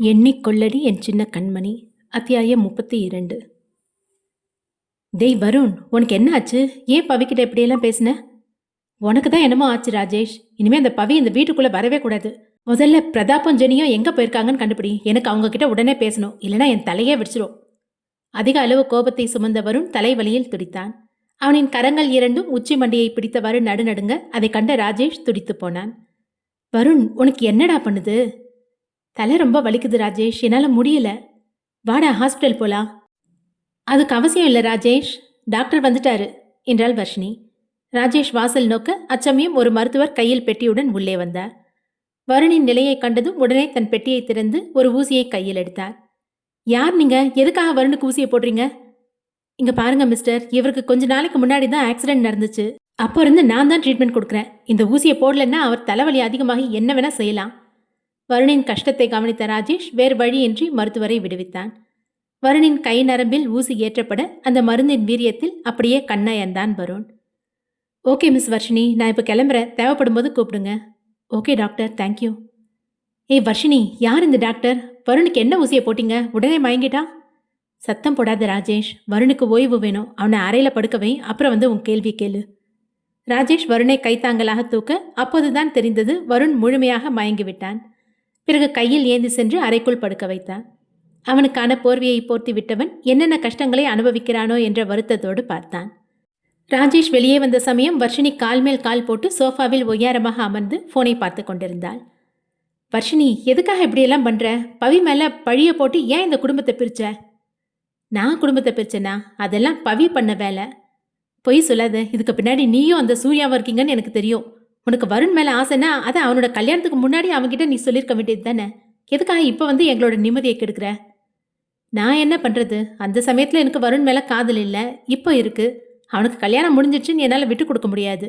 எண்ணிக்கொள்ளடி என் சின்ன கண்மணி. அத்தியாயம் 32. டேய் வருண், உனக்கு என்ன ஆச்சு? ஏன் பவிக்கிட்ட இப்படியெல்லாம் பேசின? உனக்கு தான் என்னமோ ஆச்சு ராஜேஷ். இனிமே அந்த பவி இந்த வீட்டுக்குள்ள வரவே கூடாது. முதல்ல பிரதாப்பும் ஜெனியும் எங்க போயிருக்காங்கன்னு கண்டுபிடி. எனக்கு அவங்க கிட்ட உடனே பேசணும், இல்லைன்னா என் தலையே வெடிச்சிரும். அதிக அளவு கோபத்தை சுமந்த வருண் தலைவலியில் துடித்தான். அவனின் கரங்கள் இரண்டும் உச்சி மண்டியை பிடித்தவாறு நடுநடுங்க அதை கண்ட ராஜேஷ் துடித்து போனான். வருண், உனக்கு என்னடா பண்ணுது? தலை ரொம்ப வலிக்குது ராஜேஷ், என்னால முடியல. வாடா ஹாஸ்பிட்டல் போலாம். அதுக்கு அவசியம் இல்லை ராஜேஷ், டாக்டர் வந்துட்டாரு என்றாள் வர்ஷினி. ராஜேஷ் வாசல் நோக்க அச்சமயம் ஒரு மருத்துவர் கையில் பெட்டியுடன் உள்ளே வந்தார். வருணின் நிலையை கண்டதும் உடனே தன் பெட்டியை திறந்து ஒரு ஊசியை கையில் எடுத்தார். யார் நீங்க? எதுக்காக வருணுக்கு ஊசியை போடுறீங்க? இங்க பாருங்க மிஸ்டர், இவருக்கு கொஞ்ச நாளைக்கு முன்னாடி தான் ஆக்சிடென்ட் நடந்துச்சு. அப்போ இருந்து நான் தான் ட்ரீட்மெண்ட் கொடுக்குறேன். இந்த ஊசியை போடலன்னா அவர் தலைவலி அதிகமாகி என்ன வேணா செய்யலாம். வருணின் கஷ்டத்தை கவனித்த ராஜேஷ் வேறு வழியின்றி மருத்துவரை விடுவித்தான். வருணின் கை நரம்பில் ஊசி ஏற்றப்பட அந்த மருந்தின் வீரியத்தில் அப்படியே கண்ணயர்ந்தான் வருண். ஓகே மிஸ் வர்ஷினி, நான் இப்போ கிளம்புறேன், தேவைப்படும் போது கூப்பிடுங்க. Okay doctor, thank you. ஏய் வர்ஷினி, யார் இந்த டாக்டர்? வருணுக்கு என்ன ஊசியை போட்டீங்க? உடனே மயங்கிட்டா? சத்தம் போடாத ராஜேஷ், வருணுக்கு ஓய்வு வேணும். அவனை அறையில் படுக்கவை, அப்புறம் வந்து உன் கேள்வி கேளு. ராஜேஷ் வருணை கைத்தாங்கலாக தூக்க அப்போதுதான் தெரிந்தது வருண் முழுமையாக மயங்கிவிட்டான். பிறகு கையில் ஏந்தி சென்று அறைக்குள் படுக்க வைத்தான். அவனுக்கான போர்வையை போர்த்தி விட்டவன் என்னென்ன கஷ்டங்களை அனுபவிக்கிறானோ என்ற வருத்தத்தோடு பார்த்தான். ராஜேஷ் வெளியே வந்த சமயம் வர்ஷினி கால் மேல் கால் போட்டு சோஃபாவில் ஒய்யாரமாக அமர்ந்து போனை பார்த்து கொண்டிருந்தாள். வர்ஷினி, எதுக்காக இப்படியெல்லாம் பண்ற? பவி மேல பழிய போட்டு ஏன் இந்த குடும்பத்தை பிரிச்ச? நான் குடும்பத்தை பிரிச்சேனா? அதெல்லாம் பவி பண்ண வேலை. பொய் சொல்லாத, இதுக்கு பின்னாடி நீயும் அந்த சூர்யாவும் இருக்கீங்கன்னு எனக்கு தெரியும். உனக்கு வருண் மேலே ஆசைன்னா அதை அவனோட கல்யாணத்துக்கு முன்னாடி அவன்கிட்ட நீ சொல்லியிருக்க வேண்டியது தானே. எதுக்காக இப்போ வந்து எங்களோட நிம்மதியை கெடுக்கிற? நான் என்ன பண்ணுறது? அந்த சமயத்தில் எனக்கு வருண் மேலே காதல் இல்லை, இப்போ இருக்கு. அவனுக்கு கல்யாணம் முடிஞ்சிடுச்சுன்னு என்னால் விட்டு கொடுக்க முடியாது.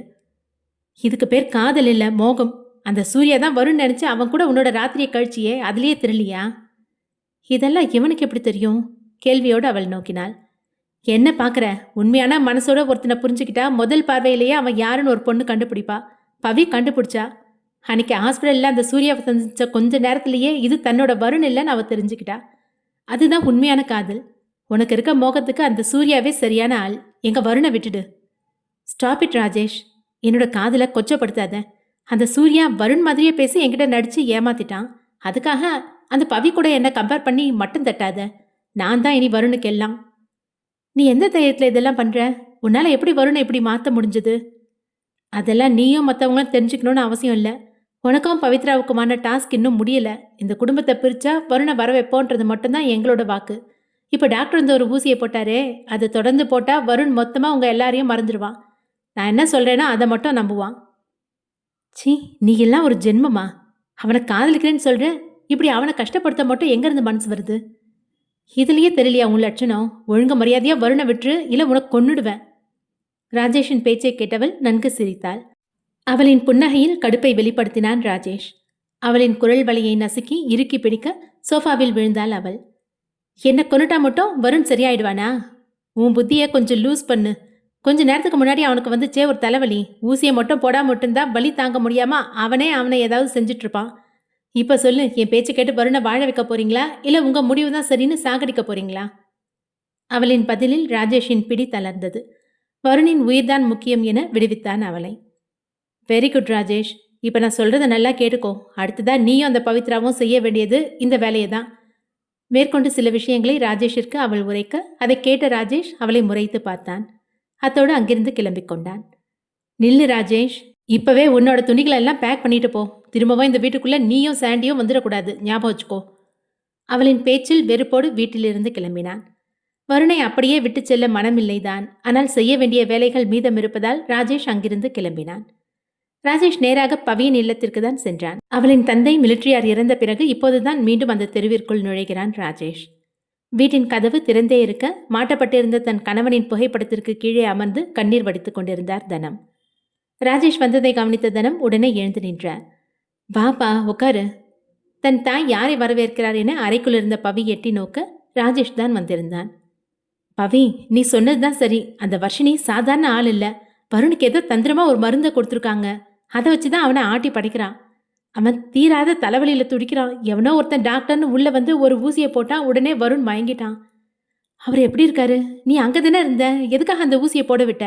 இதுக்கு பேர் காதல் இல்லை, மோகம். அந்த சூர்யா தான் வருண் நினச்சி அவன் கூட உன்னோட ராத்திரியை கழிச்சியே, அதுலேயே திருளியா? இதெல்லாம் இவனுக்கு எப்படி தெரியும்? கேள்வியோடு அவள் நோக்கினாள். என்ன பார்க்குற? உண்மையான மனசோட ஒருத்தனை புரிஞ்சுக்கிட்டா முதல் பார்வையிலேயே அவன் யாருன்னு ஒரு பொண்ணு கண்டுபிடிப்பா. பவி கண்டுபிடிச்சா. அன்னைக்கு ஹாஸ்பிட்டலில் அந்த சூர்யாவை சந்திச்ச கொஞ்ச நேரத்திலேயே இது தன்னோட வருண் இல்லைன்னு அவள் தெரிஞ்சுக்கிட்டா. அதுதான் உண்மையான காதல். உனக்கு இருக்க மோகத்துக்கு அந்த சூர்யாவே சரியான ஆள். எங்க வருணை விட்டுடு. ஸ்டாப் இட் ராஜேஷ், என்னோட காதலை கொச்சப்படுத்தாத. அந்த சூர்யா வருண் மாதிரியே பேசி என்கிட்ட நடிச்சு ஏமாத்திட்டான். அதுக்காக அந்த பவி கூட என்ன கம்பேர் பண்ணி மட்டும் தட்டாத. நான் தான் இனி வருணுக்கு எல்லாம். நீ எந்த தைரியத்தில் இதெல்லாம் பண்ற? உன்னால எப்படி வருணை இப்படி மாற்ற முடிஞ்சது? அதெல்லாம் நீயும் மற்றவங்களும் தெரிஞ்சுக்கணும்னு அவசியம் இல்லை. உனக்கும் பவித்ராவுக்குமான டாஸ்க் இன்னும் முடியலை. இந்த குடும்பத்தை பிரித்தா வருணை வர வைப்போன்றது மட்டும்தான் எங்களோட வாக்கு. இப்போ டாக்டர் இந்த ஒரு ஊசியை போட்டாரே, அதை தொடர்ந்து போட்டால் வருண் மொத்தமாக உங்கள் எல்லாரையும் மறந்துடுவான். நான் என்ன சொல்கிறேனோ அதை மட்டும் நம்புவான். சி, நீ எல்லாம் ஒரு ஜென்மமா? அவனை காதலிக்கிறேன்னு சொல்கிற, இப்படி அவனை கஷ்டப்படுத்த மட்டும் எங்கேருந்து மனசு வருது? இதுலேயே தெரியலையா உன் லட்சணம்? ஒழுங்கு மரியாதையாக வருணை விட்டுரு, இல்லை உனக்கு கொன்னுடுவேன். ராஜேஷின் பேச்சை கேட்டவள் நன்கு சிரித்தாள். அவளின் புன்னகையில் கடுப்பை வெளிப்படுத்தினான் ராஜேஷ். அவளின் குரல் வலியை நசுக்கி இறுக்கி பிடிக்க சோஃபாவில் விழுந்தாள் அவள். என்ன கொன்னுட்டா மட்டும் வருண் சரியாயிடுவானா? உன் புத்தியை கொஞ்சம் லூஸ் பண்ணு. கொஞ்ச நேரத்துக்கு முன்னாடி அவனுக்கு வந்துச்சே ஒரு தலைவலி, ஊசியை மட்டும் போடாம மட்டும்தான் வலி தாங்க முடியாம அவனை ஏதாவது செஞ்சுட்டு இருப்பான். இப்போ சொல்லு, என் பேச்சு கேட்டு வருணை வாழ வைக்க போறீங்களா, இல்லை உங்க முடிவு தான் சரின்னு சாகடிக்க போறீங்களா? அவளின் பதிலில் ராஜேஷின் பிடி தளர்ந்தது. வருணின் உயிர்தான் முக்கியம் என விடுவித்தான் அவளை. வெரி குட் ராஜேஷ், இப்போ நான் சொல்கிறத நல்லா கேட்டுக்கோ. அடுத்ததான் நீயும் அந்த பவித்ராவும் செய்ய வேண்டியது இந்த வேலையை தான். மேற்கொண்டு சில விஷயங்களை ராஜேஷிற்கு அவள் உரைக்க அதை கேட்ட ராஜேஷ் அவளை முறைத்து பார்த்தான். அத்தோடு அங்கிருந்து கிளம்பிக் கொண்டான். நில்லு ராஜேஷ், இப்போவே உன்னோட துணிகளை எல்லாம் பேக் பண்ணிட்டு போ. திரும்பவும் இந்த வீட்டுக்குள்ளே நீயும் சாண்டியும் வந்துடக்கூடாது, ஞாபகம் வச்சுக்கோ. அவளின் பேச்சில் வெறுப்போடு வீட்டிலிருந்து கிளம்பினான். வருணை அப்படியே விட்டு செல்ல மனமில்லைதான். ஆனால் செய்ய வேண்டிய வேலைகள் மீதம் இருப்பதால் ராஜேஷ் அங்கிருந்து கிளம்பினான். ராஜேஷ் நேராக பவியின் இல்லத்திற்கு தான் சென்றான். அவளின் தந்தை மிலிட்ரியார் இறந்த பிறகு இப்போதுதான் மீண்டும் அந்த தெருவிற்குள் நுழைகிறான் ராஜேஷ். வீட்டின் கதவு திறந்தே இருக்க மாட்டப்பட்டிருந்த தன் கணவனின் புகைப்படத்திற்கு கீழே அமர்ந்து கண்ணீர் வடித்துக் கொண்டிருந்தார் தனம். ராஜேஷ் வந்ததை கவனித்த தனம் உடனே எழுந்து நின்றார். வாப்பா உட்காரு. தன் தாய் யாரை வரவேற்கிறார் என அறைக்குள் இருந்த பவி எட்டி நோக்க ராஜேஷ் தான் வந்திருந்தான். பவி, நீ சொன்னதுதான் சரி. அந்த வர்ஷினி சாதாரண ஆள் இல்லை. வருணுக்கு ஏதோ தந்திரமா ஒரு மருந்தை கொடுத்துருக்காங்க. அதை வச்சுதான் அவனை ஆட்டி படைக்கிறான். அவன் தீராத தலைவலியில துடிக்கிறான். எவனோ ஒருத்தன் டாக்டர்னு உள்ள வந்து ஒரு ஊசியை போட்டான். உடனே வருண் மயங்கிட்டான். அவர் எப்படி இருக்காரு? நீ அங்க தானே இருந்த? எதுக்காக அந்த ஊசியை போட விட்ட?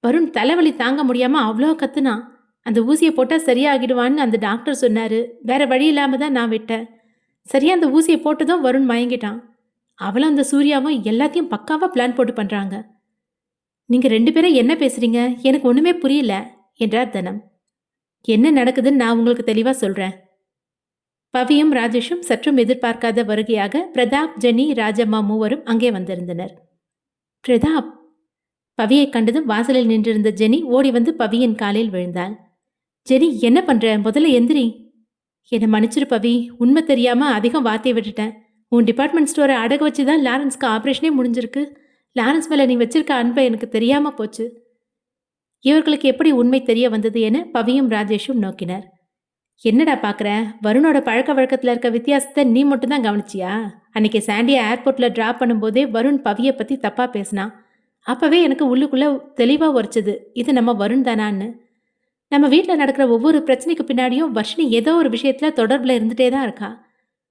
வருண் தலைவலி தாங்க முடியாம அவ்வளோ கத்துனான். அந்த ஊசியை போட்டா சரியாகிடுவான்னு அந்த டாக்டர் சொன்னாரு. வேற வழி இல்லாம தான் நான் விட்டேன். சரியா அந்த ஊசியை போட்டதும் வருண் மயங்கிட்டான். அவளும் அந்த சூர்யாவும் எல்லாத்தையும் பக்காவா பிளான் போட்டு பண்றாங்க. நீங்க 2 பேரும் என்ன பேசுறீங்க? எனக்கு ஒண்ணுமே புரியல என்றார் தனம். என்ன நடக்குதுன்னு நான் உங்களுக்கு தெளிவா சொல்றேன். பவியும் ராஜேஷும் சற்றும் எதிர்பார்க்காத வருகையாக பிரதாப், ஜெனி, ராஜம்மா மூவரும் அங்கே வந்திருந்தனர். பிரதாப்! பவியை கண்டதும் வாசலில் நின்றிருந்த ஜெனி ஓடி வந்து பவியின் காலில் விழுந்தாள். ஜெனி, என்ன பண்ற? முதல்ல எந்திரி. என்னை மன்னிச்சிரு பவி, உண்மை தெரியாம அதிகம் வார்த்தையை விட்டுட்டேன். உன் டிபார்ட்மெண்ட் ஸ்டோரை அடகு வச்சு தான் லாரன்ஸ்க்கு ஆப்ரேஷனே முடிஞ்சிருக்கு. லாரன்ஸ் மேல நீ வச்சிருக்க அன்பை எனக்கு தெரியாம போச்சு. இவர்களுக்கு எப்படி உண்மை தெரிய வந்தது என பவியும் ராஜேஷும் நோக்கினர். என்னடா பாக்குற? வருணோட பழக்க வழக்கத்துல இருக்க வித்தியாசத்தை நீ மட்டும் தான் கவனிச்சியா? அன்னைக்கு சாண்டியை ஏர்போர்ட்ல டிராப் பண்ணும்போதே வருண் பவியை பத்தி தப்பா பேசினான். அப்பவே எனக்கு உள்ளுக்குள்ள தெளிவா உரைச்சது, இது நம்ம வருண் தானான்னு. நம்ம வீட்டில் நடக்கிற ஒவ்வொரு பிரச்சனைக்கு பின்னாடியும் வர்ஷினி ஏதோ ஒரு விஷயத்துல தொடர்புல இருந்துட்டே தான் இருக்கா.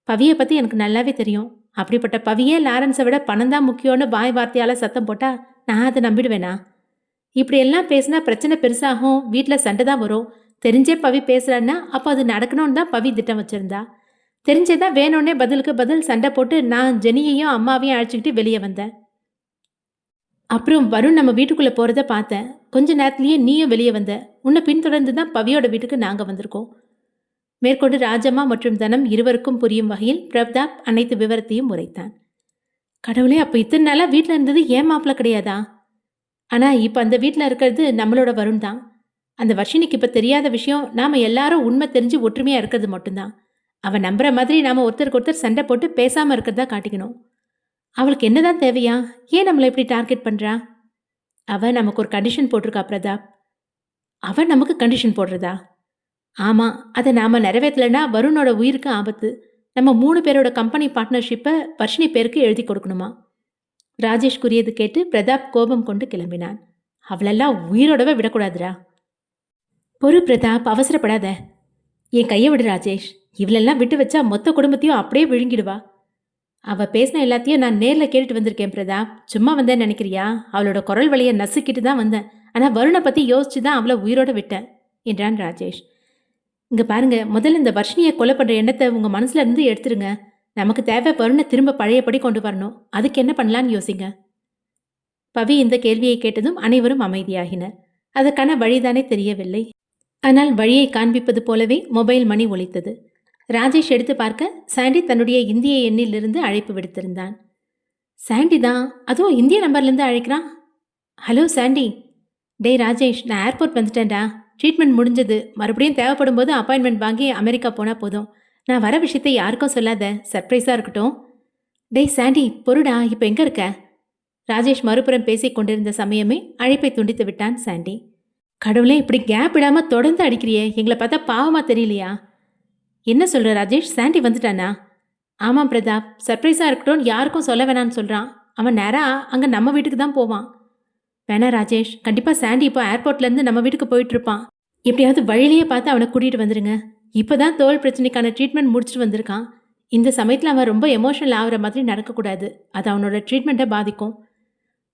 பவியை பத்தி எனக்கு நல்லாவே தெரியும். அப்படிப்பட்ட பவியே லாரன்ஸை விட பணம் தான் முக்கியம்னு வாய் வார்த்தையால சத்தம் போட்டா நான் அதை நம்பிடுவேனா? இப்படி எல்லாம் பேசினா பிரச்சனை பெருசாகும், வீட்டில் சண்டை தான் வரும். தெரிஞ்சே பவி பேசுறான்னா அப்போ அது நடக்கணும்னு தான் பவி திட்டம் வச்சிருந்தா. தெரிஞ்சேதான் வேணும்னே பதிலுக்கு பதில் சண்டை போட்டு நான் ஜெனியையும் அம்மாவையும் அழைச்சிக்கிட்டு வெளியே வந்தேன். அப்புறம் வருண் நம்ம வீட்டுக்குள்ள போறத பார்த்தேன். கொஞ்ச நேரத்திலேயே நீயும் வெளியே வந்த. உன்னை பின்தொடர்ந்து தான் பவியோட வீட்டுக்கு நாங்க வந்திருக்கோம். மேற்கொண்டு ராஜம்மா மற்றும் தனம் இருவருக்கும் புரியும் வகையில் பிரதாப் அனைத்து விவரத்தையும் உரைத்தான். கடவுளே, அப்ப இத்தனை நாளா வீட்டில் இருந்தது ஏன் மாப்பிள்ள கிடையாதா? ஆனா இப்ப அந்த வீட்டில் இருக்கிறது நம்மளோட வருண் தான். அந்த வர்ஷினிக்கு இப்ப தெரியாத விஷயம், நாம எல்லாரும் உண்மை தெரிஞ்சு ஒற்றுமையா இருக்கிறது மட்டும்தான். அவன் நம்புற மாதிரி நாம ஒருத்தருக்கு ஒருத்தர் சண்டை போட்டு பேசாம இருக்கிறதா காட்டிக்கணும். அவளுக்கு என்னதான் தேவையா? ஏன் நம்மளை இப்படி டார்கெட் பண்றா? அவ நமக்கு ஒரு கண்டிஷன் போட்டிருக்கா பிரதாப். அவ நமக்கு கண்டிஷன் போடுறதா? ஆமா, அதை நாம நிறைவேற்றலைன்னா வருணோட உயிருக்கு ஆபத்து. நம்ம 3 பேரோட கம்பெனி பார்ட்னர்ஷிப்பை வர்ஷினி பேருக்கு எழுதி கொடுக்கணுமா? ராஜேஷ் கூறியது கேட்டு பிரதாப் கோபம் கொண்டு கிளம்பினான். அவளெல்லாம் உயிரோடவே விடக்கூடாதுரா. பொறு பிரதாப், அவசரப்படாத. என் கையை விடு ராஜேஷ். இவளெல்லாம் விட்டு வச்சா மொத்த குடும்பத்தையும் அப்படியே விழுங்கிடுவா. அவ பேசின எல்லாத்தையும் நான் நேரில் கேட்டுட்டு வந்திருக்கேன் பிரதாப். சும்மா வந்தேன்னு நினைக்கிறியா? அவளோட குரல் வழியை நசுக்கிட்டு தான் வந்தேன். ஆனால் வருணை பற்றி யோசிச்சு தான் அவளை உயிரோட விட்டேன் என்றான் ராஜேஷ். இங்கே பாருங்க, முதல்ல இந்த வர்ஷினியை கொலை பண்ணுற எண்ணத்தை உங்கள் மனசுல இருந்து எடுத்துருங்க. நமக்கு தேவை வருணை திரும்ப பழையபடி கொண்டு வரணும். அதுக்கு என்ன பண்ணலான்னு யோசிங்க. பவி இந்த கேள்வியை கேட்டதும் அனைவரும் அமைதியாகினர். அதற்கான வழிதானே தெரியவில்லை. ஆனால் வழியை காண்பிப்பது போலவே மொபைல் மணி ஒலித்தது. ராஜேஷ் எடுத்து பார்க்க சாண்டி தன்னுடைய இந்திய எண்ணிலிருந்து அழைப்பு விடுத்திருந்தான். சாண்டி தான், அதுவும் இந்திய நம்பர்லேருந்து அழைக்கிறான். ஹலோ சாண்டி. டேய் ராஜேஷ், நான் ஏர்போர்ட் வந்துட்டேன்டா. ட்ரீட்மெண்ட் முடிஞ்சது. மறுபடியும் தேவைப்படும் போது அப்பாயின்மெண்ட் வாங்கி அமெரிக்கா போனால் போதும். நான் வர விஷயத்தை யாருக்கும் சொல்லாத, சர்ப்ரைஸாக இருக்கட்டும். டேய் சாண்டி, பொருடா, இப்போ எங்கே இருக்க? ராஜேஷ் மறுபுறம் பேசிக் கொண்டிருந்த சமயமே அழைப்பை துண்டித்து விட்டான் சாண்டி. கடவுளே, இப்படி கேப் விடாமல் தொடர்ந்து அடிக்கிறியே, எங்களை பார்த்தா பாவமாக தெரியலையா? என்ன சொல்கிற ராஜேஷ், சாண்டி வந்துட்டானா? ஆமாம் பிரதாப், சர்ப்ரைஸாக இருக்கட்டும்னு யாருக்கும் சொல்ல வேணான்னு சொல்கிறான். அவன் நேராக அங்கே நம்ம வீட்டுக்கு தான் போவான். வேணா ராஜேஷ், கண்டிப்பாக சாண்டி இப்போ ஏர்போர்ட்லேருந்து நம்ம வீட்டுக்கு போயிட்டுருப்பான். எப்படியாவது வழியிலேயே பார்த்து அவனை கூட்டிகிட்டு வந்துடுங்க. இப்போ தான் தோல் பிரச்சனைக்கான ட்ரீட்மெண்ட் முடிச்சுட்டு வந்திருக்கான். இந்த சமயத்தில் அவன் ரொம்ப எமோஷனல் ஆகிற மாதிரி நடக்கக்கூடாது. அது அவனோட ட்ரீட்மெண்ட்டை பாதிக்கும்.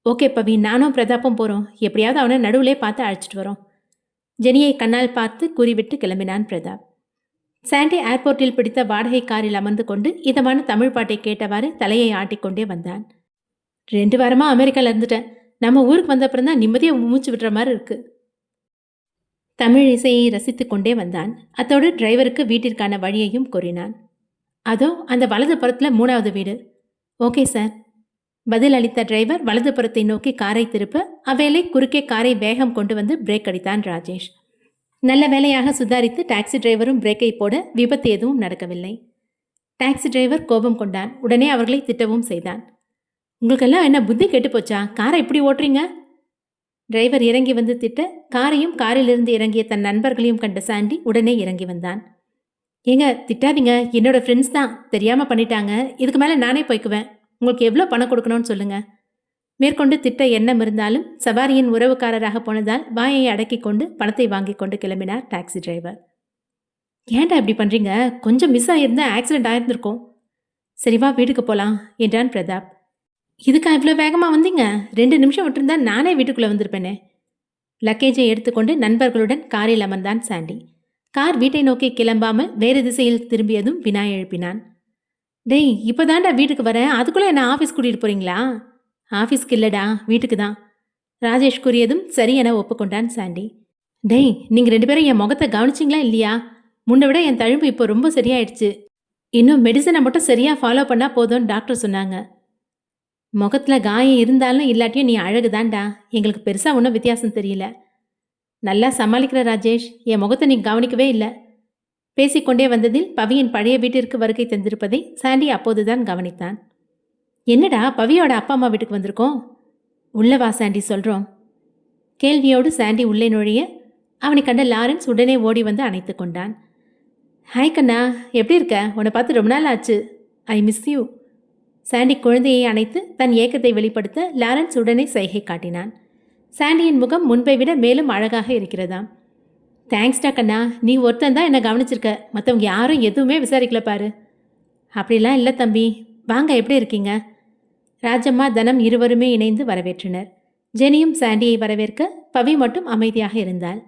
ஓகே பவி, நானும் பிரதாப்பும் போகிறோம். எப்படியாவது அவனை நடுவிலே பார்த்து அழைச்சிட்டு வரோம். ஜெனியை கண்ணால் பார்த்து கூறிவிட்டு கிளம்பினான் பிரதாப். சாண்டி ஏர்போர்ட்டில் பிடித்த வாடகை காரில் அமர்ந்து கொண்டு இதமான தமிழ் பாட்டை கேட்டவாறு தலையை ஆட்டிக்கொண்டே வந்தான். 2 வாரமாக அமெரிக்காவில் இருந்துட்டேன். நம்ம ஊருக்கு வந்த அப்புறம் தான் நிம்மதியாக மூச்சு விடுற மாதிரி இருக்கு. தமிழ் இசையை ரசித்து கொண்டே வந்தான். அத்தோடு டிரைவருக்கு வீட்டிற்கான வழியையும் கூறினான். அதோ அந்த வலது புறத்தில் 3வது வீடு. Okay sir. பதில் அளித்த டிரைவர் வலது புறத்தை நோக்கி காரை திருப்ப அவ்வேளை குறுக்கே காரை வேகம் கொண்டு வந்து பிரேக் அடித்தான் ராஜேஷ். நல்ல வேலையாக சுதாரித்து டாக்ஸி டிரைவரும் பிரேக்கை போட விபத்து எதுவும் நடக்கவில்லை. டாக்ஸி டிரைவர் கோபம் கொண்டான். உடனே அவர்களை திட்டவும் செய்தான். உங்களுக்கெல்லாம் என்ன புத்தி கெட்டு போச்சா? காரை இப்படி ஓட்டுறீங்க? டிரைவர் இறங்கி வந்து திட்ட காரையும் காரிலிருந்து இறங்கிய தன் நண்பர்களையும் கண்ட சாண்டி உடனே இறங்கி வந்தான். ஏங்க திட்டாதீங்க, என்னோட ஃப்ரெண்ட்ஸ் தான், தெரியாமல் பண்ணிட்டாங்க. இதுக்கு மேலே நானே போய்க்குவேன். உங்களுக்கு எவ்வளோ பணம் கொடுக்கணும்னு சொல்லுங்கள். மேற்கொண்டு திட்ட எண்ணம் இருந்தாலும் சவாரியின் உறவுக்காரராக போனதால் வாயை அடக்கி கொண்டு பணத்தை வாங்கி கொண்டு கிளம்பினார் டாக்ஸி டிரைவர். ஏன்டா இப்படி பண்றீங்க? கொஞ்சம் மிஸ் ஆயிருந்தா ஆக்சிடென்ட் ஆயிருந்திருக்கும். சரி வா வீட்டுக்கு போலாம் என்றான் பிரதாப். இதுக்கா இவ்வளோ வேகமா வந்தீங்க? 2 நிமிஷம் விட்டிருந்தா நானே வீட்டுக்குள்ள வந்திருப்பேனே. லக்கேஜை எடுத்துக்கொண்டு நண்பர்களுடன் காரில் அமர்ந்தான் சாண்டி. கார் வீட்டை நோக்கி கிளம்பாமல் வேறு திசையில் திரும்பியதும் வினாய் எழுப்பினான். டேய் இப்போதான்டா வீட்டுக்கு வரேன், அதுக்குள்ள என்ன ஆஃபீஸ் கூட்டிட்டு போறீங்களா? ஆஃபீஸ்க்கு இல்லடா, வீட்டுக்கு தான். ராஜேஷ் கூறியதும் சரி என ஒப்புக்கொண்டான் சாண்டி. டேய் நீங்க 2 பேரும் என் முகத்தை கவனிச்சிங்களா இல்லையா? முன்ன விட என் தழும்பு இப்போ ரொம்ப சரியாயிடுச்சு. இன்னும் மெடிசனை மட்டும் சரியா ஃபாலோ பண்ணா போதும்னு டாக்டர் சொன்னாங்க. முகத்துல காயம் இருந்தாலும் இல்லாட்டியும் நீ அழகுதான்டா. எங்களுக்கு பெருசா ஒன்றும் வித்தியாசம் தெரியல. நல்லா சமாளிக்கிற ராஜேஷ், என் முகத்தை நீ கவனிக்கவே இல்லை. பேசிக்கொண்டே வந்ததில் பவியின் பழைய வீட்டிற்கு வருகை தந்திருப்பதை சாண்டி அப்போதுதான் கவனித்தான். என்னடா பவியோட அப்பா அம்மா வீட்டுக்கு வந்திருக்கோம்? உள்ள வா சாண்டி சொல்றோம். கேள்வியோடு சாண்டி உள்ளே நுழைய அவனை கண்ட லாரன்ஸ் உடனே ஓடி வந்து அணைத்து கொண்டான். ஹாய் கண்ணா, எப்படி இருக்க? உன்னை பார்த்து ரொம்ப நாள் ஆச்சு. I miss you. சாண்டி குழந்தையை அணைத்து தன் ஏக்கத்தை வெளிப்படுத்த லாரன்ஸ் உடனே சைகை காட்டினான். சாண்டியின் முகம் முன்பை விட மேலும் அழகாக இருக்கிறதாம். தேங்க்ஸ்டா கண்ணா, நீ ஒருத்தன் தான் என்னை கவனிச்சிருக்க, மற்றவங்க யாரும் எதுவுமே விசாரிக்கல பாரு. அப்படிலாம் இல்லை தம்பி. வாங்க, எப்படி இருக்கீங்க? ராஜம்மா தனம் இருவருமே இணைந்து வரவேற்றனர். ஜெனியும் சாண்டியை வரவேற்க பவி மட்டும் அமைதியாக இருந்தாள்.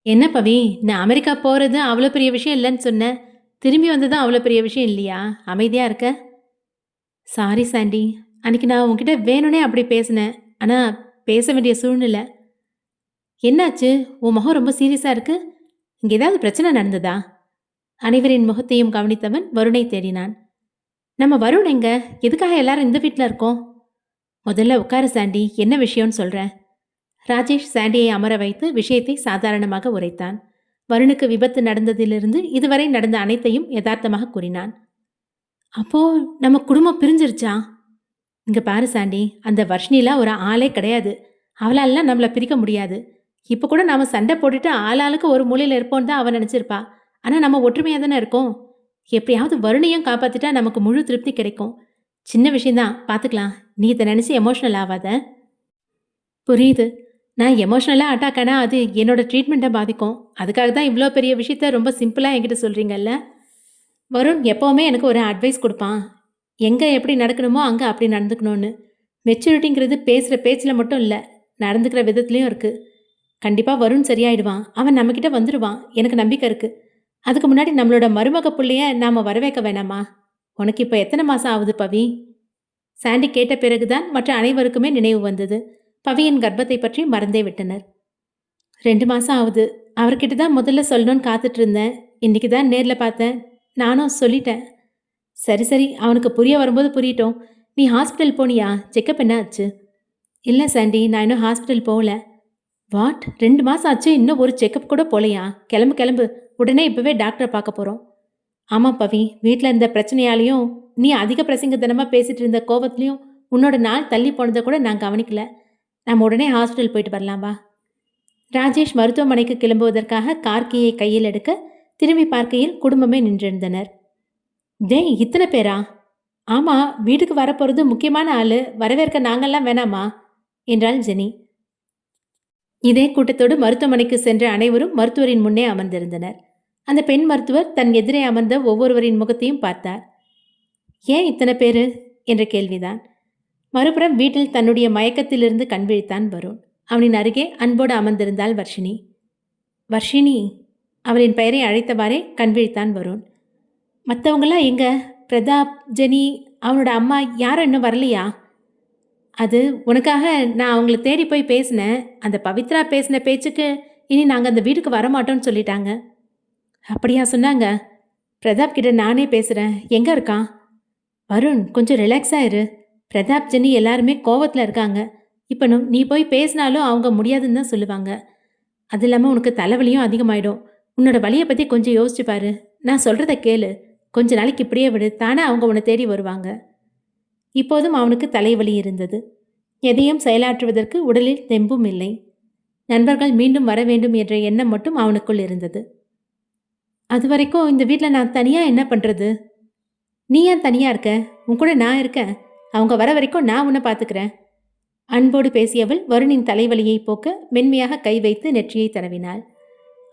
என்ன பவி, நான் அமெரிக்கா போகிறது அவ்வளோ பெரிய விஷயம் இல்லைன்னு சொன்னேன். திரும்பி வந்ததும் அவ்வளோ பெரிய விஷயம் இல்லையா? அமைதியாக இருக்க. சாரி சாண்டி, அன்றைக்கி நான் உன்கிட்ட வேணும்னே அப்படி பேசினேன். ஆனால் பேச வேண்டிய சூழ்நிலை. என்னாச்சு? உன் முகம் ரொம்ப சீரியஸாக இருக்கு. இங்கே ஏதாவது பிரச்சனை நடந்ததா? அனைவரின் முகத்தையும் கவனித்தவன் வருணை தேடினான். நம்ம வருண் எங்க? எதுக்காக எல்லாரும் இந்த வீட்டில் இருக்கோம்? முதல்ல உட்காரு சாண்டி, என்ன விஷயம்னு சொல்கிறேன். ராஜேஷ் சாண்டியை அமர வைத்து விஷயத்தை சாதாரணமாக உரைத்தான். வருணுக்கு விபத்து நடந்ததிலிருந்து இதுவரை நடந்த அனைத்தையும் யதார்த்தமாக கூறினான். அப்போ நம்ம குடும்பம் பிரிஞ்சிருச்சா? இங்க பாரு சாண்டி, அந்த வர்ஷினிலாம் ஒரு ஆளே கிடையாது. அவளாலாம் நம்மளை பிரிக்க முடியாது. இப்போ கூட நாம சண்டை போட்டுட்டு ஆளாளுக்கு ஒரு மூலையில் இருப்போன்னு தான் அவன் நினச்சிருப்பா. ஆனால் நம்ம ஒற்றுமையாக தானே இருக்கோம். எப்படியாவது வருணையும் காப்பாற்றிட்டா நமக்கு முழு திருப்தி கிடைக்கும். சின்ன விஷயந்தான், பார்த்துக்கலாம். நீ இதை நினச்சி எமோஷ்னல் ஆகாத. புரியுது. நான் எமோஷ்னலாக அட்டாக் ஆனால் அது என்னோட ட்ரீட்மெண்ட்டை பாதிக்கும். அதுக்காக தான் இவ்வளோ பெரிய விஷயத்த ரொம்ப சிம்பிளாக என்கிட்ட சொல்கிறீங்கல்ல. வருண் எப்போவுமே எனக்கு ஒரு அட்வைஸ் கொடுப்பான். எங்கே எப்படி நடக்கணுமோ அங்கே அப்படி நடந்துக்கணும்னு. மெச்சூரிட்டிங்கிறது பேசுகிற பேச்சில் மட்டும் இல்லை, நடந்துக்கிற விதத்துலேயும் இருக்குது. கண்டிப்பாக வருண் சரியாயிடுவான். அவன் நம்மக்கிட்ட வந்துடுவான். எனக்கு நம்பிக்கை இருக்குது. அதுக்கு முன்னாடி நம்மளோட மருமக பிள்ளைய நாம் வரவேற்க வேணாமா? உனக்கு இப்போ எத்தனை மாதம் ஆகுது பவி? சாண்டி கேட்ட பிறகுதான் மற்ற அனைவருக்குமே நினைவு வந்தது. பவியின் கர்ப்பத்தை பற்றி மறந்தே விட்டனர். 2 மாதம் ஆகுது. அவர்கிட்ட தான் முதல்ல சொல்லணும்னு காத்துட்டு இருந்தேன். இன்றைக்கி தான் நேரில் பார்த்தேன். நானும் சொல்லிட்டேன். சரி சரி, அவனுக்கு புரிய வரும்போது புரியட்டும். நீ ஹாஸ்பிட்டல் போனியா? செக்கப் என்ன ஆச்சு? இல்லை சாண்டி, நான் இன்னும் ஹாஸ்பிட்டல் போகல. வாட், 2 மாதம் ஆச்சு, இன்னும் ஒரு செக்கப் கூட போகலையா? கிளம்பு கிளம்பு, உடனே இப்போவே டாக்டரை பார்க்க போகிறோம். ஆமாம் பவி, வீட்டில் இருந்த பிரச்சனையாலையும் நீ அதிக பிரசங்கத்தனமாக பேசிகிட்டு இருந்த கோபத்துலையும் உன்னோட நாள் தள்ளி போனதை கூட நான் கவனிக்கல. நம்ம உடனே ஹாஸ்பிட்டல் போயிட்டு வரலாம் வா. ராஜேஷ் மருத்துவமனைக்கு கிளம்புவதற்காக கார் கீயை கையில் எடுக்க திரும்பி பார்க்கையில் குடும்பமே நின்றிருந்தனர். டேய், இத்தனை பேரா? ஆமாம், வீட்டுக்கு வரப்போகிறது முக்கியமான ஆள், வரவேற்க நாங்கள்லாம் வேணாமா என்றாள் ஜெனி. இதே கூட்டத்தோடு மருத்துவமனைக்கு சென்ற அனைவரும் மருத்துவரின் முன்னே அமர்ந்திருந்தனர். அந்த பெண் மருத்துவர் தன் எதிரே அமர்ந்த ஒவ்வொருவரின் முகத்தையும் பார்த்தார். ஏன் இத்தனை பேரு என்ற கேள்விதான். மறுபுறம் வீட்டில் தன்னுடைய மயக்கத்திலிருந்து கண்விழித்தான் வருண். அவனின் அருகே அன்போடு அமர்ந்திருந்தாள் வர்ஷினி. வர்ஷினி, அவளின் பெயரை அழைத்தவாறே கண்விழித்தான் வருண். மற்றவங்களாம் எங்க? பிரதாப், ஜெனி, அவனோட அம்மா யாரும் இன்னும் வரலையா? அது உனக்காக நான் அவங்கள தேடி போய் பேசினேன். அந்த பவித்ரா பேசின பேச்சுக்கு இனி நாங்கள் அந்த வீட்டுக்கு வரமாட்டோம்னு சொல்லிட்டாங்க. அப்படியா சொன்னாங்க? பிரதாப் கிட்ட நானே பேசுகிறேன். எங்கே இருக்கான்? வருண், கொஞ்சம் ரிலாக்ஸாக இரு. பிரதாப், ஜெனி எல்லாருமே கோவத்தில் இருக்காங்க. இப்போ நீ போய் பேசினாலும் அவங்க முடியாதுன்னு தான் சொல்லுவாங்க. அது இல்லாமல் உனக்கு தலைவலியும் அதிகமாயிடும். உன்னோட வலியை பற்றி கொஞ்சம் யோசிச்சு பாரு. நான் சொல்கிறத கேளு. கொஞ்ச நாளைக்கு இப்படியே விடு, தானே அவங்க உன்னை தேடி வருவாங்க. இப்போதும் அவனுக்கு தலைவலி இருந்தது. எதையும் செயலாற்றுவதற்கு உடலில் தெம்பும் இல்லை. நண்பர்கள் மீண்டும் வர வேண்டும் என்ற எண்ணம் மட்டும் அவனுக்குள் இருந்தது. அது வரைக்கும் இந்த வீட்டில் நான் தனியாக என்ன பண்ணுறது? நீ ஏன் தனியாக இருக்க? உன் கூட நான் இருக்கேன். அவங்க வர வரைக்கும் நான் உன்னை பார்த்துக்கிறேன். அன்போடு பேசியவள் வருணின் தலைவலியை போக்க மென்மையாக கை வைத்து நெற்றியை தடவினாள்.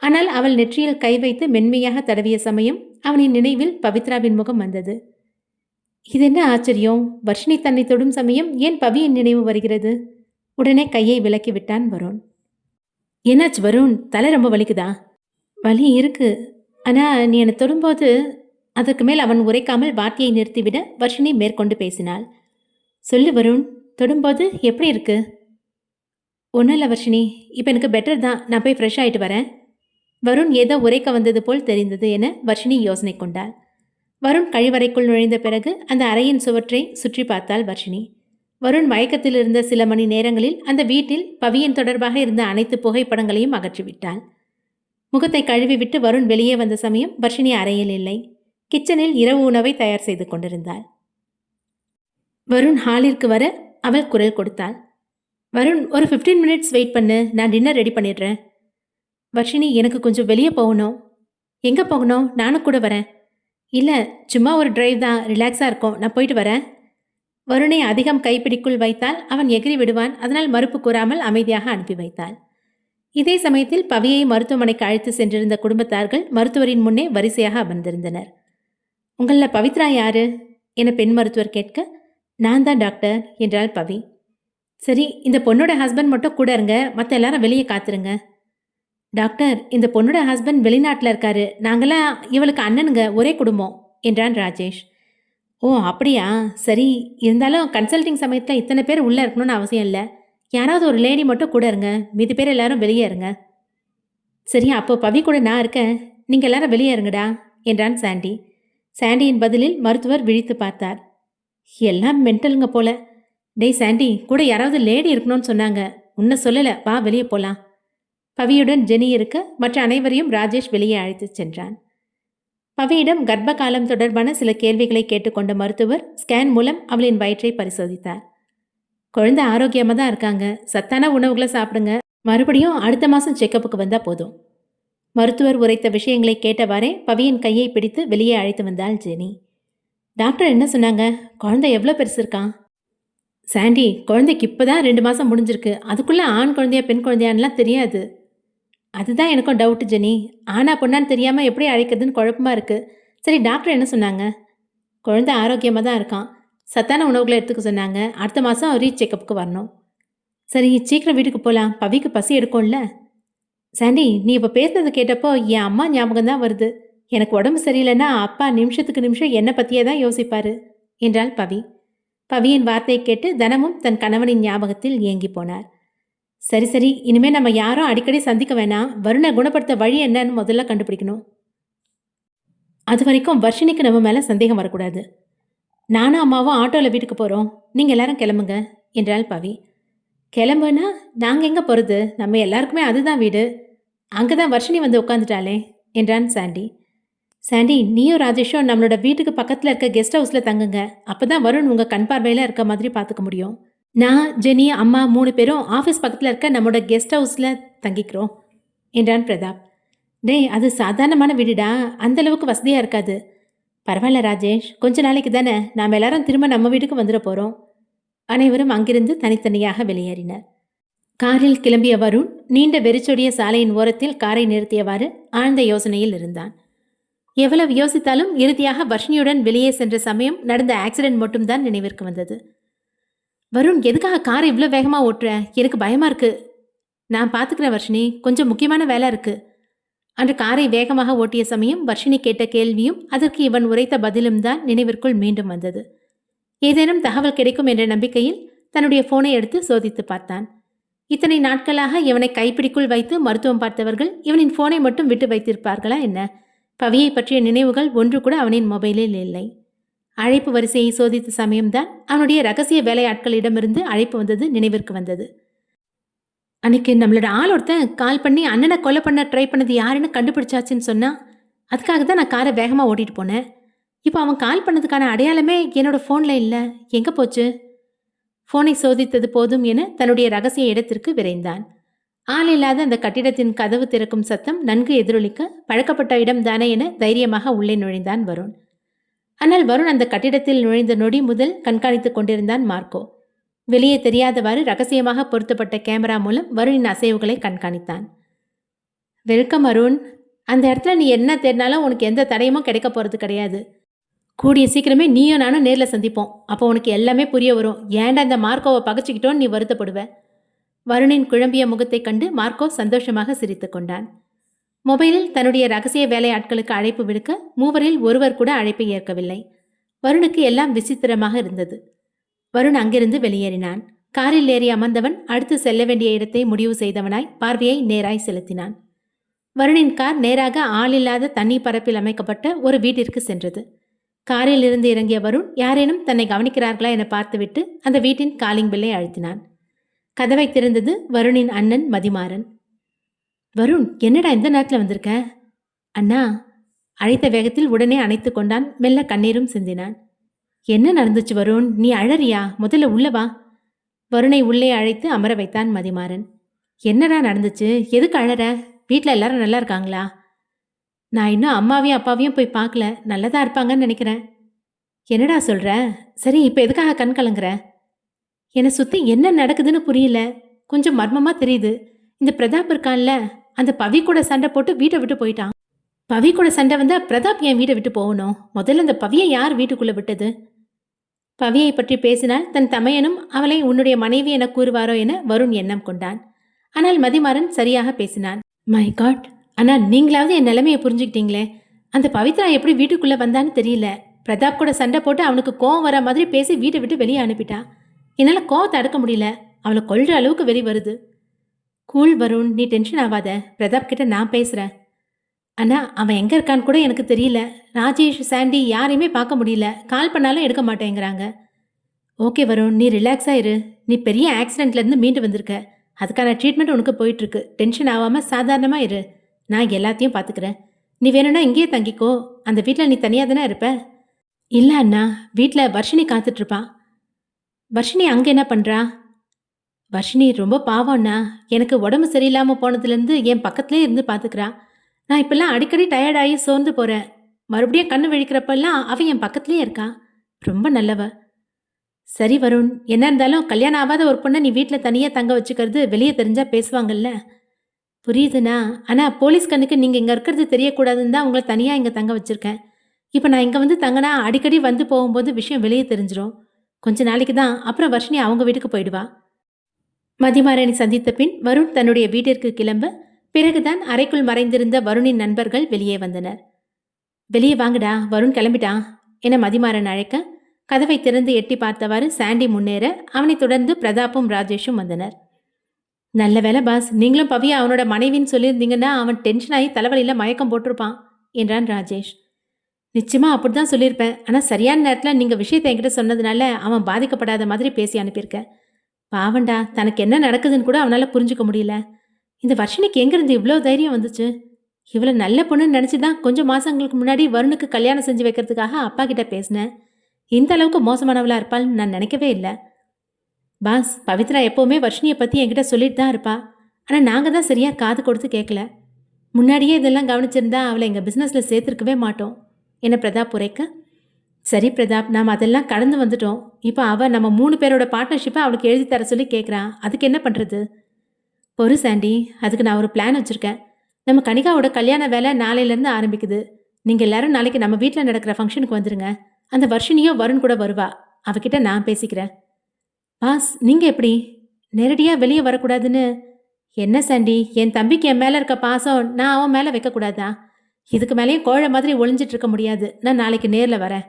ஆனால் அவள் நெற்றியில் கை வைத்து மென்மையாக தடவிய சமயம் அவனின் நினைவில் பவித்ராவின் முகம் வந்தது. இதென்ன ஆச்சரியம்! வர்ஷினி தன்னை தொடும் சமயம் ஏன் பவியின் நினைவு வருகிறது? உடனே கையை விலக்கி விட்டான் வருண். என்னாச்சு வருண்? தலை ரொம்ப வலிக்குதா? வலி இருக்கு. ஆனா நீ என்னை தொடும்போது... அதற்கு மேல் அவன் உரைக்காமல் வார்த்தையை நிறுத்திவிட வர்ஷினி மேற்கொண்டு பேசினாள். சொல்லு வருண், தொடும்போது எப்படி இருக்கு? ஒன்றும் இல்லை வர்ஷினி, இப்போ எனக்கு பெட்டர் தான். நான் போய் ஃப்ரெஷ் ஆகிட்டு வரேன். வருண் ஏதோ உரைக்க வந்தது போல் தெரிந்தது என வர்ஷினி யோசனை கொண்டாள். வருண் கழிவறைக்குள் நுழைந்த பிறகு அந்த அறையின் சுவற்றை சுற்றி பார்த்தாள் வர்ஷினி. வருண் மயக்கத்தில் இருந்த சில மணி நேரங்களில் அந்த வீட்டில் பவியின் தொடர்பாக இருந்த அனைத்து புகைப்படங்களையும் அகற்றிவிட்டாள். முகத்தை கழுவிவிட்டு வருண் வெளியே வந்த சமயம் வர்ஷினி அறையில் இல்லை. கிச்சனில் இரவு உணவை தயார் செய்து கொண்டிருந்தாள். வருண் ஹாலிற்கு வர அவள் குரல் கொடுத்தாள். வருண், ஒரு 15 மினிட்ஸ் வெயிட் பண்ணு, நான் டின்னர் ரெடி பண்ணிடுறேன். வர்ஷினி, எனக்கு கொஞ்சம் வெளியே போகணும். எங்கே போகணும்? நானும் கூட வரேன். இல்லை, சும்மா ஒரு டிரைவ் தான், ரிலாக்ஸாக இருக்கும், நான் போயிட்டு வரேன். வருணை அதிகம் கைப்பிடிக்குள் வைத்தால் அவன் எகிரி விடுவான். அதனால் மறுப்பு கூறாமல் அமைதியாக அனுப்பி வைத்தாள். இதே சமயத்தில் பவியை மருத்துவமனைக்கு அழைத்து சென்றிருந்த குடும்பத்தார்கள் மருத்துவரின் முன்னே வரிசையாக அமர்ந்திருந்தனர். உங்களில் பவித்ரா யாரு என பெண் மருத்துவர் கேட்க, நான் தான் டாக்டர் என்றாள் பவி. சரி, இந்த பொண்ணோட ஹஸ்பண்ட் மட்டும் கூட இருங்க, மற்ற எல்லாரும் வெளியே காத்துருங்க. டாக்டர், இந்த பொண்ணோட ஹஸ்பண்ட் வெளிநாட்டில் இருக்காரு, நாங்களாம் இவளுக்கு அண்ணனுங்க, ஒரே குடும்பம் என்றான் ராஜேஷ். ஓ அப்படியா, சரி. இருந்தாலும் கன்சல்டிங் சமயத்தில் இத்தனை பேர் உள்ளே இருக்கணும்னு அவசியம் இல்லை. யாராவது ஒரு லேடி மட்டும் கூட இருங்க, மீதி பேர் எல்லாரும் வெளியே இருங்க. சரி, அப்போ பவி கூட நான் இருக்கேன், நீங்கள் எல்லாரும் வெளியே இருங்கடா என்றான் சாண்டி. சாண்டியின் பதிலில் மருத்துவர் விழித்து பார்த்தார். எல்லாம் மென்டலுங்க போல. டேய் சாண்டி, கூட யாராவது லேடி இருக்கணும்னு சொன்னாங்க, உன்னை சொல்லலை, வா வெளியே போகலாம். பவியுடன் ஜெனி இருக்க மற்ற அனைவரையும் ராஜேஷ் வெளியே அழைத்து சென்றான். பவியிடம் கர்ப்ப காலம் தொடர்பான சில கேள்விகளை கேட்டுக்கொண்ட மருத்துவர் ஸ்கேன் மூலம் அவளின் வயிற்றை பரிசோதித்தார். குழந்தை ஆரோக்கியமாக தான் இருக்காங்க, சத்தான உணவுகளை சாப்பிடுங்க, மறுபடியும் அடுத்த மாதம் செக்கப்புக்கு வந்தால் போதும். மருத்துவர் உரைத்த விஷயங்களை கேட்டவாறே பவியின் கையை பிடித்து வெளியே அழைத்து வந்தாள் ஜெனி. டாக்டர் என்ன சொன்னாங்க? குழந்தை எவ்வளோ பெருசு இருக்கான்? சாண்டி, குழந்தைக்கு இப்போ தான் 2 மாதம் முடிஞ்சிருக்கு, அதுக்குள்ளே ஆண் குழந்தையா பெண் குழந்தையான்லாம் தெரியாது. அதுதான் எனக்கும் டவுட்டு ஜெனி. ஆனா பொண்ணான்னு தெரியாமல் எப்படி அழைக்கிறதுன்னு குழப்பமாக இருக்குது. சரி, டாக்டர் என்ன சொன்னாங்க? குழந்தை ஆரோக்கியமாக தான் இருக்கான், சத்தான உணவுகளை எடுத்துக்க சொன்னாங்க, அடுத்த மாதம் ரீச் செக்கப்புக்கு வரணும். சரி, சீக்கிரம் வீட்டுக்கு போகலாம், பவிக்கு பசி எடுக்கும்ல. சாண்டி, நீ இப்போ பேசுனது கேட்டப்போ என் அம்மா ஞாபகம் தான் வருது. எனக்கு உடம்பு சரியில்லைன்னா அப்பா நிமிஷத்துக்கு நிமிஷம் என்னை பற்றியே தான் யோசிப்பார் என்றாள் பவி. பவியின் வார்த்தையை கேட்டு தனமும் தன் கணவனின் ஞாபகத்தில் ஏங்கி போனார். சரி சரி, இனிமேல் நம்ம யாரும் அடிக்கடி சந்திக்க வேணாம், வருணை குணப்படுத்த வழி என்னன்னு முதல்ல கண்டுபிடிக்கணும். அது வரைக்கும் வர்ஷினிக்கு நம்ம மேலே சந்தேகம் வரக்கூடாது. நானும் அம்மாவும் ஆட்டோவில் வீட்டுக்கு போகிறோம், நீங்கள் எல்லாரும் கிளம்புங்க என்றாள் பவி. கிளம்புனா நாங்கள் எங்கே போகிறது? நம்ம எல்லாருக்குமே அதுதான் வீடு. அங்கே தான் வர்ஷினி வந்து உட்காந்துட்டாளே என்றான் சாண்டி. சாண்டி, நீயும் ராஜேஷும் நம்மளோட வீட்டுக்கு பக்கத்தில் இருக்க கெஸ்ட் ஹவுஸில் தங்குங்க, அப்போ தான் வருண் உங்கள் கண் பார்வையில் இருக்க மாதிரி பார்த்துக்க முடியும். நான், ஜெனி, அம்மா 3 பேரும் ஆஃபீஸ் பக்கத்தில் இருக்க நம்மளோட கெஸ்ட் ஹவுஸில் தங்கிக்கிறோம் என்றான் பிரதாப். டேய், அது சாதாரணமான வீடுடா, அந்தளவுக்கு வசதியாக இருக்காது. பரவாயில்ல ராஜேஷ், கொஞ்ச நாளைக்கு தானே, நாம் எல்லாரும் திரும்ப நம்ம வீட்டுக்கு வந்துட போகிறோம். அனைவரும் அங்கிருந்து தனித்தனியாக வெளியேறினர். காரில் கிளம்பிய வருண் நீண்ட வெறிச்சொடிய சாலையின் ஓரத்தில் காரை நிறுத்தியவாறு ஆழ்ந்த யோசனையில் இருந்தான். எவ்வளவு யோசித்தாலும் இறுதியாக வர்ஷினியுடன் வெளியே சென்ற சமயம் நடந்த ஆக்சிடென்ட் மட்டும்தான் நினைவிற்கு வந்தது. வருண், எதுக்காக காரை இவ்வளோ வேகமாக ஓட்டுற? எனக்கு பயமாக இருக்கு. நான் பார்த்துக்கிறேன் வர்ஷினி, கொஞ்சம் முக்கியமான வேலை இருக்கு. அன்று காரை வேகமாக ஓட்டிய சமயம் வர்ஷினி கேட்ட கேள்வியும் அதற்கு இவன் உரைத்த பதிலும் தான் நினைவிற்குள் மீண்டும் வந்தது. ஏதேனும் தகவல் கிடைக்கும் என்ற நம்பிக்கையில் தன்னுடைய போனை எடுத்து சோதித்து பார்த்தான். இத்தனை நாட்களாக இவனை கைப்பிடிக்குள் வைத்து மருத்துவம் பார்த்தவர்கள் இவனின் போனை மட்டும் விட்டு வைத்திருப்பார்களா என்ன? பவியை பற்றிய நினைவுகள் ஒன்று கூட அவனின் மொபைலில் இல்லை. அழைப்பு வரிசையை சோதித்த சமயம்தான் அவனுடைய ரகசிய வேலையாட்களிடமிருந்து அழைப்பு வந்தது நினைவிற்கு வந்தது. அன்னைக்கு நம்மளோட ஆள் ஒருத்தன் கால் பண்ணி அண்ணனை கொலை பண்ண ட்ரை பண்ணது யாருன்னு கண்டுபிடிச்சாச்சுன்னு சொன்னா, அதுக்காக தான் நான் காரை வேகமாக ஓட்டிட்டு போனேன். இப்போ அவன் கால் பண்ணதுக்கான அடையாளமே என்னோட ஃபோனில் இல்லை, எங்கே போச்சு? ஃபோனை சோதித்தது போதும் என தன்னுடைய ரகசிய இடத்திற்கு விரைந்தான். ஆள் இல்லாத அந்த கட்டிடத்தின் கதவு திறக்கும் சத்தம் நன்கு எதிரொலிக்க பழக்கப்பட்ட இடம் தானே என தைரியமாக உள்ளே நுழைந்தான் வருண். ஆனால் வருண் அந்த கட்டிடத்தில் நுழைந்த நொடி முதல் கண்காணித்துக் கொண்டிருந்தான் மார்க்கோ. வெளியே தெரியாதவாறு ரகசியமாக பொருத்தப்பட்ட கேமரா மூலம் வருணின் அசைவுகளை கண்காணித்தான். வெல்கம் அருண். அந்த இடத்துல நீ என்ன தேடினாலும் உனக்கு எந்த தடயமும் கிடைக்க போகிறது கிடையாது. கூடிய சீக்கிரமே நீயும் நானும் நேரில் சந்திப்போம். அப்போ உனக்கு எல்லாமே புரிய வரும். ஏன்டா இந்த மார்க்கோவை பகச்சிக்கிட்டோன்னு நீ வருத்தப்படுவ. வருணின் குழம்பிய முகத்தைக் கண்டு மார்க்கோ சந்தோஷமாக சிரித்து கொண்டான். மொபைலில் தன்னுடைய ரகசிய வேலையாட்களுக்கு அழைப்பு விடுக்க மூவரில் ஒருவர் கூட அழைப்பை ஏற்கவில்லை. வருணுக்கு எல்லாம் விசித்திரமாக இருந்தது. வருண் அங்கிருந்து வெளியேறினான். காரில் ஏறி அமர்ந்தவன் அடுத்து செல்ல வேண்டிய இடத்தை முடிவு செய்தவனாய் பார்வையை நேராய் செலுத்தினான். வருணின் கார் நேராக ஆளில்லாத தண்ணீர் பரப்பில் அமைக்கப்பட்ட ஒரு வீட்டிற்கு சென்றது. காரில் இருந்து இறங்கிய வருண் யாரேனும் தன்னை கவனிக்கிறார்களா என பார்த்துவிட்டு அந்த வீட்டின் காலிங் பில்லை அழுத்தினான். கதவை திறந்தது வருணின் அண்ணன் மதிமாறன். வருண், என்னடா இந்த நேரத்தில் வந்திருக்க? அண்ணா. அழைத்த வேகத்தில் உடனே அணைத்து கொண்டான். மெல்ல கண்ணீரும் சிந்தினான். என்ன நடந்துச்சு வருண்? நீ அழறியா? முதல்ல உள்ள வா. வருணை உள்ளே அழைத்து அமர வைத்தான் மதிமாறன். என்னடா நடந்துச்சு? எதுக்கு அழற? வீட்டில் எல்லாரும் நல்லா இருக்காங்களா? நான் இன்னும் அம்மாவையும் அப்பாவையும் போய் பார்க்கல. நல்லதா இருப்பாங்கன்னு நினைக்கிறேன். என்னடா சொல்ற? சரி, இப்போ எதுக்காக கண் கலங்குற? என்னை சுற்றி என்ன நடக்குதுன்னு புரியல. கொஞ்சம் மர்மமாக தெரியுது. இந்த பிரதாப் இருக்கான்ல, அந்த பவி கூட சண்டை போட்டு வீட்டை விட்டு போயிட்டான். பவி கூட சண்டை வந்தா பிரதாப் என் வீட்டை விட்டு போகணும். முதல்ல இந்த பவியை யார் வீட்டுக்குள்ளே விட்டது? பவியை பற்றி பேசினால் தன் தமையனும் அவளை உன்னுடைய மனைவி என கூறுவாரோ என வருண் எண்ணம் கொண்டான். ஆனால் மதிமாறன் சரியாக பேசினான். மை காட், ஆனால் நீங்களாவது என் நிலைமையை புரிஞ்சுக்கிட்டீங்களே. அந்த பவித்ரா எப்படி வீட்டுக்குள்ளே வந்தான்னு தெரியல. பிரதாப் கூட சண்டை போட்டு அவனுக்கு கோவம் வர மாதிரி பேசி வீட்டை விட்டு வெளியே அனுப்பிட்டா. என்னால் கோவத்தை அடக்க முடியல. அவளை கொல்ற அளவுக்கு வெறி வருது. கூல் வருண், நீ டென்ஷன் ஆகாத. பிரதாப் கிட்ட நான் பேசுகிறேன். ஆனால் அவன் எங்கே இருக்கான்னு கூட எனக்கு தெரியல. ராஜேஷ், சாண்டி யாரையுமே பார்க்க முடியல. கால் பண்ணாலும் எடுக்க மாட்டேங்கிறாங்க. ஓகே வருண், நீ ரிலாக்ஸாக இரு. நீ பெரிய ஆக்சிடெண்ட்லேருந்து மீண்டு வந்திருக்க. அதுக்கான ட்ரீட்மெண்ட் உனக்கு போயிட்டுருக்கு. டென்ஷன் ஆகாமல் சாதாரணமாக இரு. நான் எல்லாத்தையும் பார்த்துக்கிறேன். நீ வேணும்னா இங்கேயே தங்கிக்கோ. அந்த வீட்டில் நீ தனியாக தானே இருப்ப? இல்லை அண்ணா, வீட்டில் வர்ஷினி காத்துட்ருப்பா. வர்ஷினி அங்கே என்ன பண்ணுறா? வர்ஷினி ரொம்ப பாவம் அண்ணா. எனக்கு உடம்பு சரியில்லாமல் போனதுலேருந்து என் பக்கத்துலேயே இருந்து பார்த்துக்கிறா. நான் இப்பெல்லாம் அடிக்கடி டயர்டாகி சோர்ந்து போகிறேன். மறுபடியும் கண்ணு விழிக்கிறப்பெல்லாம் அவன் என் பக்கத்துலேயே இருக்கா. ரொம்ப நல்லவ. சரி வருண், என்ன இருந்தாலும் கல்யாணம் ஆகாத ஒரு பொண்ணை நீ வீட்டில் தனியாக தங்க வச்சுக்கிறது வெளியே தெரிஞ்சால் பேசுவாங்கல்ல. புரியுதுண்ணா. ஆனால் போலீஸ் கண்ணுக்கு நீங்கள் இங்கே இருக்கிறது தெரியக்கூடாதுன்னு தான் உங்களை தனியாக இங்கே தங்க வச்சுருக்கேன். இப்போ நான் இங்கே வந்து தங்கினா அடிக்கடி வந்து போகும்போது விஷயம் வெளியே தெரிஞ்சிடும். கொஞ்ச நாளைக்கு தான், அப்புறம் வர்ஷினி அவங்க வீட்டுக்கு போயிடுவா. மதிமாறனை சந்தித்த பின் வருண் தன்னுடைய வீட்டிற்கு கிளம்ப பிறகுதான் அறைக்குள் மறைந்திருந்த வருணின் நண்பர்கள் வெளியே வந்தனர். வெளியே வாங்கடா, வருண் கிளம்பிட்டான் என மதிமாறன் அழைக்க கதவை திறந்து எட்டி பார்த்தவாறு சாண்டி முன்னேற அவனை தொடர்ந்து பிரதாப்பும் ராஜேஷும் வந்தனர். நல்ல வேலை பாஸ், நீங்களும் பவியா அவனோட மனைவின்னு சொல்லியிருந்தீங்கன்னா அவன் டென்ஷன் ஆகி தலைவலியில் மயக்கம் போட்டிருப்பான் என்றான் ராஜேஷ். நிச்சயமா அப்படிதான் சொல்லியிருப்பேன். ஆனால் சரியான நேரத்தில் நீங்கள் விஷயத்தை என்கிட்ட சொன்னதுனால அவன் பாதிக்கப்படாத மாதிரி பேசி அனுப்பியிருக்கேன். பாவண்டா, தனக்கு என்ன நடக்குதுன்னு கூட அவனால் புரிஞ்சுக்க முடியல. இந்த வர்ஷினிக்கு எங்கேருந்து இவ்வளோ தைரியம் வந்துச்சு? இவ்வளோ நல்ல பொண்ணுன்னு நினச்சி தான் கொஞ்சம் மாதங்களுக்கு முன்னாடி வருணுக்கு கல்யாணம் செஞ்சு வைக்கிறதுக்காக அப்பா கிட்ட பேசினேன். இந்த அளவுக்கு மோசமானவளாக இருப்பாள்னு நான் நினைக்கவே இல்லை. பாஸ், பவித்ரா எப்போவுமே வர்ஷினியை பற்றி என்கிட்ட சொல்லிட்டு தான் இருப்பா. ஆனால் நாங்கள் தான் சரியாக காது கொடுத்து கேட்கல. முன்னாடியே இதெல்லாம் கவனிச்சிருந்தா அவளை எங்கள் பிஸ்னஸில் சேர்த்துருக்கவே மாட்டோம் என பிரதாப் உரைக்க, சரி பிரதாப், நாம் அதெல்லாம் கடந்து வந்துட்டோம். இப்போ அவள் நம்ம 3 பேரோட பார்ட்னர்ஷிப்பை அவளுக்கு எழுதி தர சொல்லி கேட்குறான். அதுக்கு என்ன பண்ணுறது? பொறு சாண்டி, அதுக்கு நான் ஒரு பிளான் வச்சுருக்கேன். நம்ம கனிகாவோட கல்யாண வேலை நாளையிலேருந்து ஆரம்பிக்குது. நீங்கள் எல்லாரும் நாளைக்கு நம்ம வீட்டில் நடக்கிற ஃபங்க்ஷனுக்கு வந்துடுங்க. அந்த வர்ஷினியோ வருண் கூட வருவா. அவகிட்ட நான் பேசிக்கிறேன். பாஸ், நீங்கள் எப்படி நேரடியாக வெளியே வரக்கூடாதுன்னு? என்ன சாண்டி, என் தம்பிக்கு என் மேலே இருக்க பாசம் நான் அவன் மேலே வைக்கக்கூடாதா? இதுக்கு மேலேயும் கோழை மாதிரி ஒளிஞ்சிட்டு இருக்க முடியாது. நான் நாளைக்கு நேரில் வரேன்.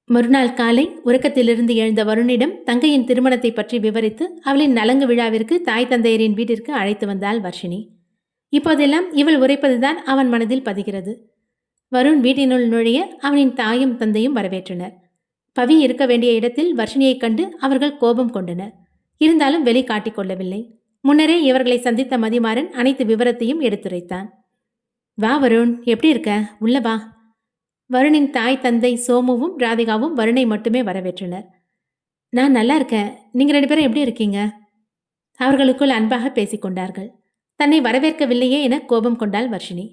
மறுநாள் காலை உறக்கத்திலிருந்து எழுந்த வருணிடம் தங்கையின் திருமணத்தை பற்றி விவரித்து அவளின் நலங்கு விழாவிற்கு தாய் தந்தையரின் வீட்டிற்கு அழைத்து வந்தாள் வர்ஷினி. இப்போதெல்லாம் இவள் உரைப்பதுதான் அவன் மனதில் பதிகிறது. வருண் வீட்டினுள் நுழைய அவனின் தாயும் தந்தையும் வரவேற்றனர். பவி இருக்க வேண்டிய இடத்தில் வர்ஷினியைக் கண்டு அவர்கள் கோபம் கொண்டனர். இருந்தாலும் வெளி காட்டிக் கொள்ளவில்லை. முன்னரே இவர்களை சந்தித்த மதிமாறன் அனைத்து விவரத்தையும் எடுத்துரைத்தான். வா வருண், எப்படி இருக்க? உள்ள வா. வருணின் தாய் தந்தை சோமுவும் ராதிகாவும் வருணை மட்டுமே வரவேற்றனர். நான் நல்லா இருக்கேன். நீங்கள் 2 பேரும் எப்படி இருக்கீங்க? அவர்களுக்குள் அன்பாக பேசிக்கொண்டார்கள். தன்னை வரவேற்கவில்லையே என கோபம் கொண்டாள் வர்ஷினி.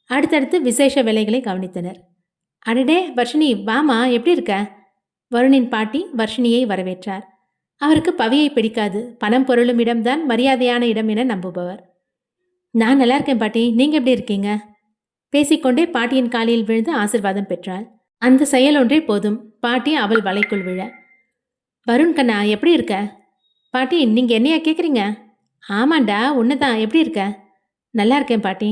அடுத்தடுத்து விசேஷ வேலைகளை கவனித்தனர். அடடே வர்ஷினி, வாமா, எப்படி இருக்க? வருணின் பாட்டி வர்ஷினியை வரவேற்றார். அவருக்கு பவியை பிடிக்காது. பணம் பொருளும் இடம்தான் மரியாதையான இடம் என நம்புபவர். நான் நல்லா இருக்கேன் பாட்டி, நீங்க எப்படி இருக்கீங்க? பேசிக்கொண்டே பாட்டியின் காலில் விழுந்து ஆசிர்வாதம் பெற்றாள். அந்த செயல் ஒன்றே போதும் பாட்டி அவள் வலைக்குள் விழ. வருண் கண்ணா, எப்படி இருக்க? பாட்டி, நீங்க என்னையா கேக்குறீங்க? ஆமாண்டா, உன்னதான். எப்படி இருக்க? நல்லா இருக்கேன் பாட்டி.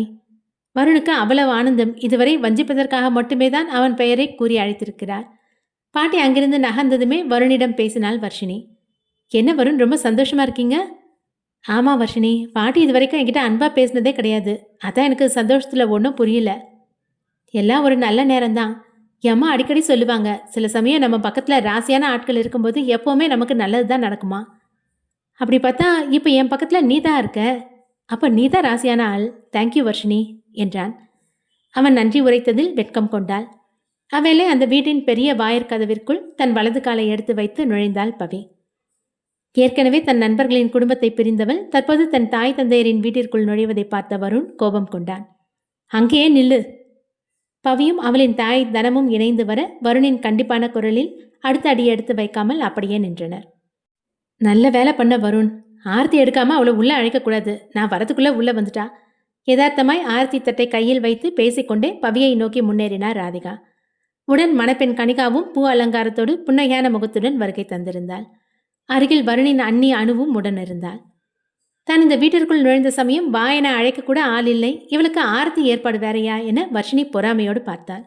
வருணுக்கு அவ்வளவு ஆனந்தம். இதுவரை வஞ்சிப்பதற்காக மட்டுமே தான் அவன் பெயரை கூறி அழைத்திருக்கிறார். பாட்டி அங்கிருந்து நகர்ந்ததுமே வருணிடம் பேசினாள் வர்ஷினி. என்ன வருண், ரொம்ப சந்தோஷமா இருக்கீங்க? ஆமா வர்ஷினி, பாட்டி இது வரைக்கும் என்கிட்ட அன்பா பேசினதே கிடையாது. அதான் எனக்கு சந்தோஷத்துல ஒன்றும் புரியல. எல்லாம் ஒரு நல்ல நேரம்தான். என் அம்மா அடிக்கடி சொல்லுவாங்க, சில சமயம் நம்ம பக்கத்துல ராசியான ஆட்கள் இருக்கும்போது எப்பவுமே நமக்கு நல்லது தான் நடக்குமா. அப்படி பார்த்தா இப்போ என் பக்கத்துல நீ தான் இருக்க. அப்ப நீ தான் ராசியான ஆள். தேங்க்யூ வர்ஷினி என்றான். அவன் நன்றி உரைத்ததில் வெட்கம் கொண்டாள். அவளே அந்த வீட்டின் பெரிய வாயிற்கதவிற்குள் தன் வலது காலை எடுத்து வைத்து நுழைந்தாள் பவி. ஏற்கனவே தன் நண்பர்களின் குடும்பத்தை பிரிந்தவள் தற்போது தன் தாய் தந்தையரின் வீட்டிற்குள் நுழைவதை பார்த்த வருண் கோபம் கொண்டான். அங்கேயே நில்லு. பவியும் அவளின் தாய் தனமும் இணைந்து வர வருணின் கண்டிப்பான குரலில் அடுத்த அடி எடுத்து வைக்காமல் அப்படியே நின்றனர். நல்ல வேலை பண்ண வருண். ஆர்த்தி எடுக்காம அவளை உள்ள அழைக்கக்கூடாது. நான் வரதுக்குள்ள உள்ள வந்துட்டா. யதார்த்தமாய் ஆர்த்தி தட்டை கையில் வைத்து பேசிக்கொண்டே பவியை நோக்கி முன்னேறினார் ராதிகா. உடன் மணப்பெண் கனிகாவும் பூ அலங்காரத்தோடு புன்னகையான முகத்துடன் வருகை தந்திருந்தாள். அருகில் வருணின் அண்ணி அணுவும் உடனிருந்தாள். தான் இந்த வீட்டிற்குள் நுழைந்த சமயம் வா என அழைக்கக்கூட ஆள் இல்லை. இவளுக்கு ஆரத்தி ஏற்பாடு வேறையா என வர்ஷினி பொறாமையோடு பார்த்தாள்.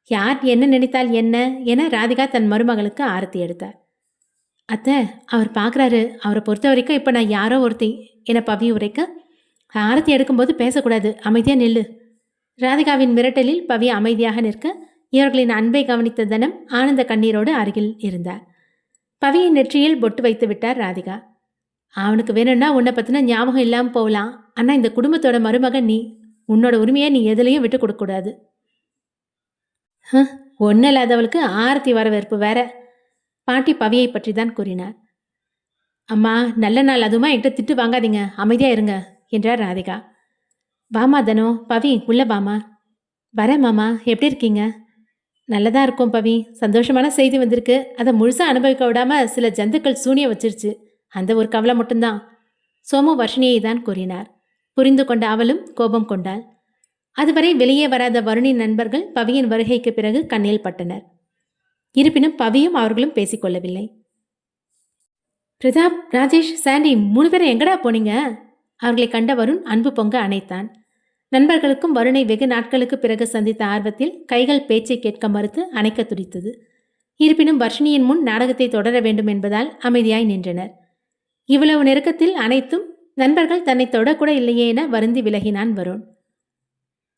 யார் என்ன நினைத்தால் என்ன என ராதிகா தன் மருமகளுக்கு ஆரத்தி எடுத்தார். அத்தை, அவர் பார்க்குறாரு. அவரை பொறுத்த வரைக்கும் இப்போ நான் யாரோ ஒருத்தி என பவி உரைக்க, ஆரத்தி எடுக்கும்போது பேசக்கூடாது, அமைதியாக நில்லு. ராதிகாவின் மிரட்டலில் பவி அமைதியாக நிற்க இவர்களின் அன்பை கவனித்த தனம் ஆனந்த கண்ணீரோடு அருகில் இருந்தார். பவியின் நெற்றியில் பொட்டு வைத்து விட்டார் ராதிகா. அவனுக்கு வேணும்னா உன்னை பற்றின ஞாபகம் இல்லாமல் போகலாம். ஆனால் இந்த குடும்பத்தோட மருமகன் நீ. உன்னோட உரிமையை நீ எதுலையும் விட்டு கொடுக்கக்கூடாது. ஒன்றும் இல்லாதவளுக்கு ஆரத்தி வரவேற்பு வேற. பாட்டி பவியை பற்றி தான் கூறினார். அம்மா, நல்ல நாள் அதுமா என்கிட்ட திட்டு வாங்காதீங்க, அமைதியாக இருங்க என்றார் ராதிகா. வாமா தனோ. பவி, உள்ள வாமா. வரேன் மாமா, எப்படி இருக்கீங்க? நல்லதாக இருக்கும் பவி. சந்தோஷமான செய்தி வந்திருக்கு. அதை முழுசாக அனுபவிக்க விடாமல் சில ஜந்துக்கள் சூனிய வச்சிருச்சு. அந்த ஒரு கவலை மட்டும்தான். சோமு வர்ஷினியை தான் கூறினார். புரிந்து கொண்ட அவளும் கோபம் கொண்டாள். அதுவரை வெளியே வராத வருணின் நண்பர்கள் பவியின் வருகைக்கு பிறகு கண்ணில் பட்டனர். இருப்பினும் பவியும் அவர்களும் பேசிக்கொள்ளவில்லை. பிரதாப், ராஜேஷ், சாண்டி 3 பேரும் எங்கடா போனீங்க? அவர்களை கண்ட வருண் அன்பு பொங்க அணைத்தான். நண்பர்களுக்கும் வருணை வெகு நாட்களுக்கு பிறகு சந்தித்த ஆர்வத்தில் கைகள் பேச்சை கேட்க மறுத்து அணைக்க துடித்தது. இருப்பினும் வர்ஷினியின் முன் நாடகத்தை தொடர வேண்டும் என்பதால் அமைதியாய் நின்றனர். இவ்வளவு நெருக்கத்தில் அனைத்தும் நண்பர்கள் தன்னை தொடக்கூட இல்லையே என வருந்தி விலகினான் வருண்.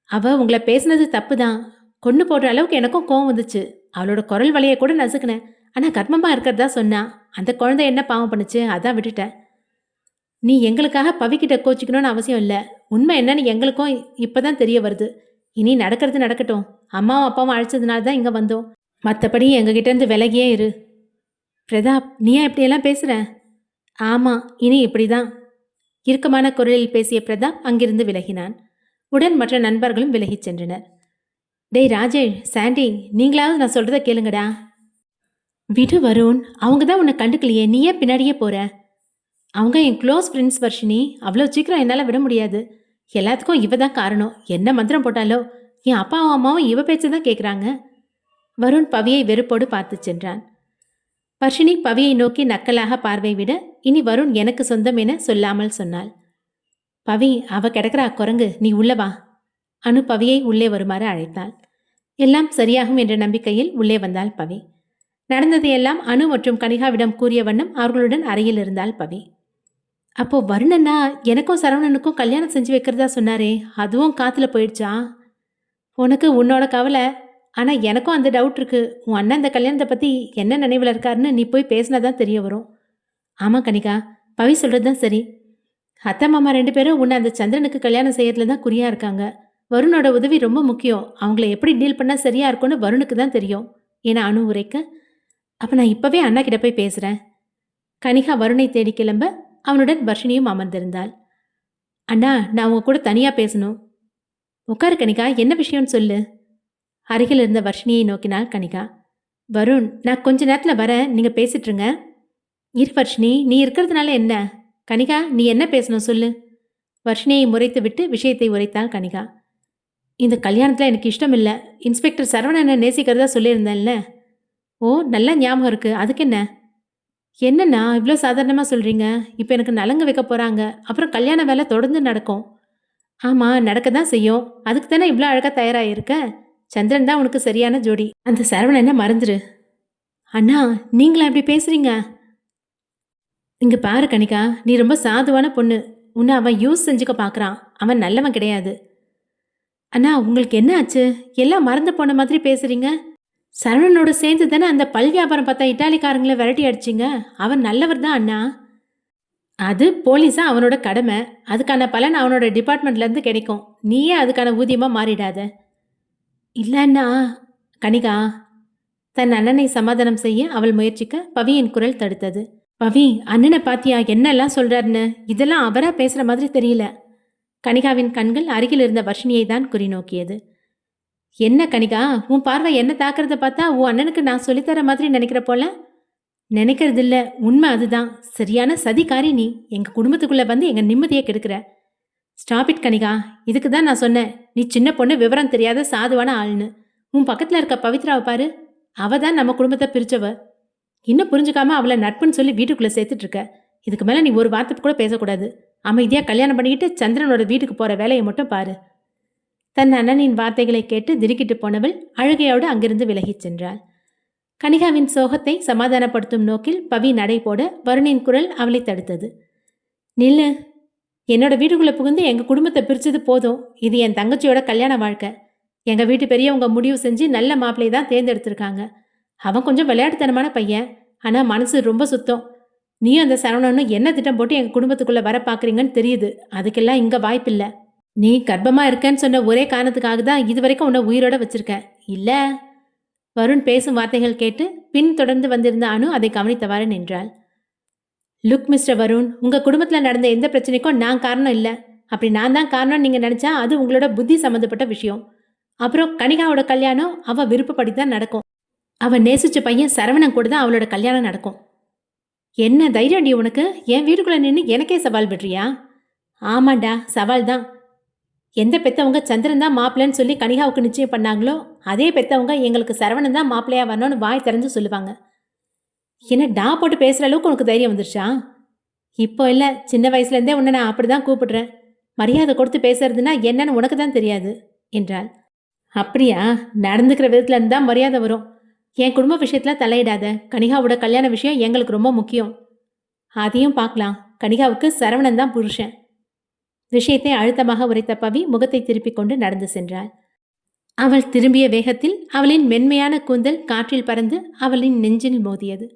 அவ உங்களை பேசினது தப்பு தான். கொண்டு போடுற அளவுக்கு எனக்கும் கோவம் வந்துச்சு. அவளோட குரல் வலையை கூட நசுக்கினேன். ஆனால் கர்மமாக இருக்கிறதா சொன்னா. அந்த குழந்தை என்ன பாவம் பண்ணுச்சு, அதான் விட்டுட்டேன். நீ எங்களுக்காக பவிக்கிட்ட கோச்சிக்கணும்னு அவசியம் இல்லை. உண்மை என்னன்னு எங்களுக்கும் இப்போதான் தெரிய வருது. இனி நடக்கிறது நடக்கட்டும். அம்மாவும் அப்பாவும் அழைச்சதுனால தான் இங்கே வந்தோம். மற்றபடி எங்ககிட்டேருந்து விலகியே இரு. பிரதாப், நீ ஏன் இப்படியெல்லாம் பேசுகிற? ஆமாம், இனி இப்படி தான். இறுக்கமான குரலில் பேசிய பிரதாப் அங்கிருந்து விலகினான். உடன் மற்ற நண்பர்களும் விலகிச் சென்றனர். டேய் ராஜேஷ், சாண்டி, நீங்களாவது நான் சொல்கிறத கேளுங்கடா. விடு வருண், அவங்க தான் உன்னை கண்டுக்கலையே, நீ ஏன் பின்னாடியே போகிற? அவங்க என் க்ளோஸ் ஃப்ரெண்ட்ஸ் வர்ஷினி. அவ்வளோ சீக்கிரம் என்னால் விட முடியாது. எல்லாத்துக்கும் இவ தான் காரணம். என்ன மந்திரம் போட்டாலோ என் அப்பாவும் அம்மாவும் இவ பேச்சு தான் கேட்குறாங்க. வருண் பவியை வெறுப்போடு பார்த்து சென்றான். வர்ஷினி பவியை நோக்கி நக்கலாக பார்வை விட, இனி வருண் எனக்கு சொந்தம் என சொல்லாமல் சொன்னாள். பவி, அவ கிடக்கிறா குரங்கு, நீ உள்ள வா. அனு பவியை உள்ளே வருமாறு அழைத்தாள். எல்லாம் சரியாகும் என்ற நம்பிக்கையில் உள்ளே வந்தாள் பவி. நடந்ததையெல்லாம் அனு மற்றும் கனிகாவிடம் கூறிய வண்ணம் அவர்களுடன் அறையில் இருந்தாள் பவி. அப்போ வருணன்னா எனக்கும் சரவணனுக்கும் கல்யாணம் செஞ்சு வைக்கிறதா சொன்னாரே, அதுவும் காத்துல போயிடுச்சா? உனக்கு உன்னோட கவலை. ஆனால் எனக்கும் அந்த டவுட் இருக்கு. உன் அண்ணன் அந்த கல்யாணத்தை பற்றி என்ன நினைவில் இருக்காருன்னு நீ போய் பேசினாதான் தெரிய வரும். ஆமாம் கனிகா, பவி சொல்கிறது தான் சரி. அத்தை மாமா 2 பேரும் உன்னை அந்த சந்திரனுக்கு கல்யாணம் செய்யறதுல தான் குறியாக இருக்காங்க. வருணோட உதவி ரொம்ப முக்கியம். அவங்கள எப்படி டீல் பண்ணால் சரியாக இருக்கும்னு வருணுக்கு தான் தெரியும் என அனு உரைக்க, அப்போ நான் இப்போவே அண்ணா கிட்ட போய் பேசுகிறேன். கனிகா வருணை தேடி கிளம்ப அவனுடன் வர்ஷினியும் அமர்ந்திருந்தாள். அண்ணா, நான் உங்க கூட தனியாக பேசணும். உட்காரு கனிகா, என்ன விஷயம்னு சொல்லு. அருகில் இருந்த வர்ஷினியை நோக்கினாள் கனிகா. வருண், நான் கொஞ்ச நேரத்தில் வரேன், நீங்கள் பேசிட்டுருங்க. இரு வர்ஷினி, நீ இருக்கிறதுனால என்ன? கனிகா, நீ என்ன பேசணும் சொல்லு. வர்ஷினியை முறைத்துவிட்டு விஷயத்தை உரைத்தாள் கனிகா. இந்த கல்யாணத்தில் எனக்கு இஷ்டம் இல்லை. இன்ஸ்பெக்டர் சரவணனை நேசிக்கிறதா சொல்லியிருந்தேன்ல. ஓ, நல்லா ஞாபகம் இருக்கு. அதுக்கு என்ன? என்னண்ணா இவ்வளோ சாதாரணமாக சொல்கிறீங்க? இப்போ எனக்கு நலங்கு வைக்க போகிறாங்க. அப்புறம் கல்யாண வேலை தொடர்ந்து நடக்கும். ஆமாம், நடக்க தான் செய்யும். அதுக்கு தானே இவ்வளோ அழகாக தயாராகிருக்க. சந்திரன் தான் உனக்கு சரியான ஜோடி. அந்த சரவணனை மறந்துரு. அண்ணா, நீங்களா இப்படி பேசுகிறீங்க? இங்கே பாரு கனிகா, நீ ரொம்ப சாதுவான பொண்ணு. உன்னை அவன் யூஸ் செஞ்சுக்க பார்க்குறான். அவன் நல்லவன் கிடையாது. அண்ணா, உங்களுக்கு என்ன ஆச்சு? எல்லாம் மறந்து போன மாதிரி பேசுறீங்க. சரவணனோட சேர்ந்து தானே அந்த பல் வியாபாரம் பார்த்தா இட்டாலிக்காரங்களை விரட்டி அடிச்சிங்க. அவன் நல்லவர் தான் அண்ணா. அது போலீஸா அவனோட கடமை. அதுக்கான பலன் அவனோட டிபார்ட்மெண்ட்லேருந்து கிடைக்கும். நீயே அதுக்கான ஊதியமாக மாறிடாத. இல்லைண்ணா. கனிகா தன் அண்ணனை சமாதானம் செய்ய அவள் முயற்சிக்க பவியின் குரல் தடுத்தது. பவி, அண்ணனை பாத்தியா என்னெல்லாம் சொல்றாருன்னு? இதெல்லாம் அவரா பேசுற மாதிரி தெரியல. கனிகாவின் கண்கள் அருகில் இருந்த வர்ஷினியை தான் குறிநோக்கியது. என்ன கனிகா, உன் பார்வை என்ன தாக்குறத பார்த்தா உன் அண்ணனுக்கு நான் சொல்லித்தர மாதிரி நினைக்கிற போல? நினைக்கிறது இல்ல, உண்மை அதுதான். சரியான சதிகாரி நீ. எங்க குடும்பத்துக்குள்ள வந்து எங்க நிம்மதியை கெடுக்கிற. Stop it Kanika. இதுக்கு தான் நான் சொன்னேன், நீ சின்ன பொண்ணு, விவரம் தெரியாத சாதுவான ஆள்னு. உன் பக்கத்துல இருக்க பவித்ராவை பாரு. அவ தான் நம்ம குடும்பத்தை பிரிச்சவ. இன்னும் புரிஞ்சுக்காம அவளை நட்புன்னு சொல்லி வீட்டுக்குள்ள சேர்த்துட்டு இருக்க. இதுக்கு மேல நீ ஒரு வார்த்தை கூட பேசக்கூடாது. அமைதியா கல்யாணம் பண்ணிக்கிட்டு சந்திரனோட வீட்டுக்கு போற வேலையை மட்டும் பாரு. தன் அண்ணனின் வார்த்தைகளை கேட்டு திடுக்கிட்டு போனவள் அழுகையோடு அங்கிருந்து விலகிச் சென்றாள். கனிகாவின் சோகத்தை சமாதானப்படுத்தும் நோக்கில் பவி நடை போட வருணின் குரல் அவளை தடுத்தது. நில்லு. என்னோட வீட்டுக்குள்ள புகுந்து எங்க குடும்பத்தை பிரிச்சது போதும். இது என் தங்கச்சியோட கல்யாண வாழ்க்கை. எங்க வீட்டு பெரியவங்க முடிவு செஞ்சு நல்ல மாப்பிள்ளை தான் தேர்ந்தெடுத்திருக்காங்க. அவன் கொஞ்சம் விளையாட்டுத்தனமான பையன், ஆனா மனசு ரொம்ப சுத்தம். நீயும் அந்த சரவணனும் என்ன திட்டம் போட்டு எங்க குடும்பத்துக்குள்ள வர பாக்குறீங்கன்னு தெரியுது. அதுக்கெல்லாம் இங்க வாய்ப்பில்லை. நீ கர்ப்பமா இருக்கேன்னு சொன்ன ஒரே காரணத்துக்காக தான் இது வரைக்கும் உன்னை உயிரோட வச்சிருக்கேன் இல்ல? வருண் பேசும் வார்த்தைகள் கேட்டு பின் தொடர்ந்து வந்திருந்த அனு அதை கவனித்தவாறு நின்றாள். லுக் மிஸ்டர் வருண், உங்க குடும்பத்துல நடந்த எந்த பிரச்சனைக்கும் நான் காரணம் இல்லை. அப்படி நான் தான் காரணம் நீங்க நினைச்சா அது உங்களோட புத்தி சம்மந்தப்பட்ட விஷயம். அப்புறம் கனிகாவோட கல்யாணம் அவ விருப்பப்படி தான் நடக்கும். அவ நேசிச்ச பையன் சரவணன் கூட தான் அவளோட கல்யாணம் நடக்கும். என்ன தைரியம்டி உனக்கு? என் வீட்டுக்குள்ள நின்று எனக்கே சவால் விடுறியா? ஆமாண்டா, சவால் தான். எந்த பெத்தவங்க சந்திரன் தான் மாப்பிள்ளைன்னு சொல்லி கனிகாவுக்கு நிச்சயம் பண்ணாங்களோ அதே பெத்தவங்க எங்களுக்கு சரவணன் தான் மாப்பிள்ளையா வரணும்னு வாய் திறந்து சொல்லுவாங்க. என்ன டா போட்டு பேசுகிற அளவுக்கு உனக்கு தைரியம் வந்துருச்சா? இப்போ இல்லை, சின்ன வயசுலேருந்தே உன்னை நான் அப்படி தான் கூப்பிடுறேன். மரியாதை கொடுத்து பேசுறதுன்னா என்னன்னு உனக்கு தான் தெரியாது என்றாள். அப்படியா? நடந்துக்கிற விதத்துல இருந்து தான் மரியாதை வரும். என் குடும்ப விஷயத்தில் தலையிடாத. கனிகாவோட கல்யாண விஷயம் எங்களுக்கு ரொம்ப முக்கியம். அதையும் பார்க்கலாம். கனிகாவுக்கு சரவணன் தான் புருஷன். விஷயத்தை அழுத்தமாக உரைத்த பவி முகத்தை திருப்பிக் கொண்டு நடந்து சென்றாள். அவள் திரும்பிய வேகத்தில் அவளின் மென்மையான கூந்தல் காற்றில் பறந்து அவளின் நெஞ்சில் மோதியது.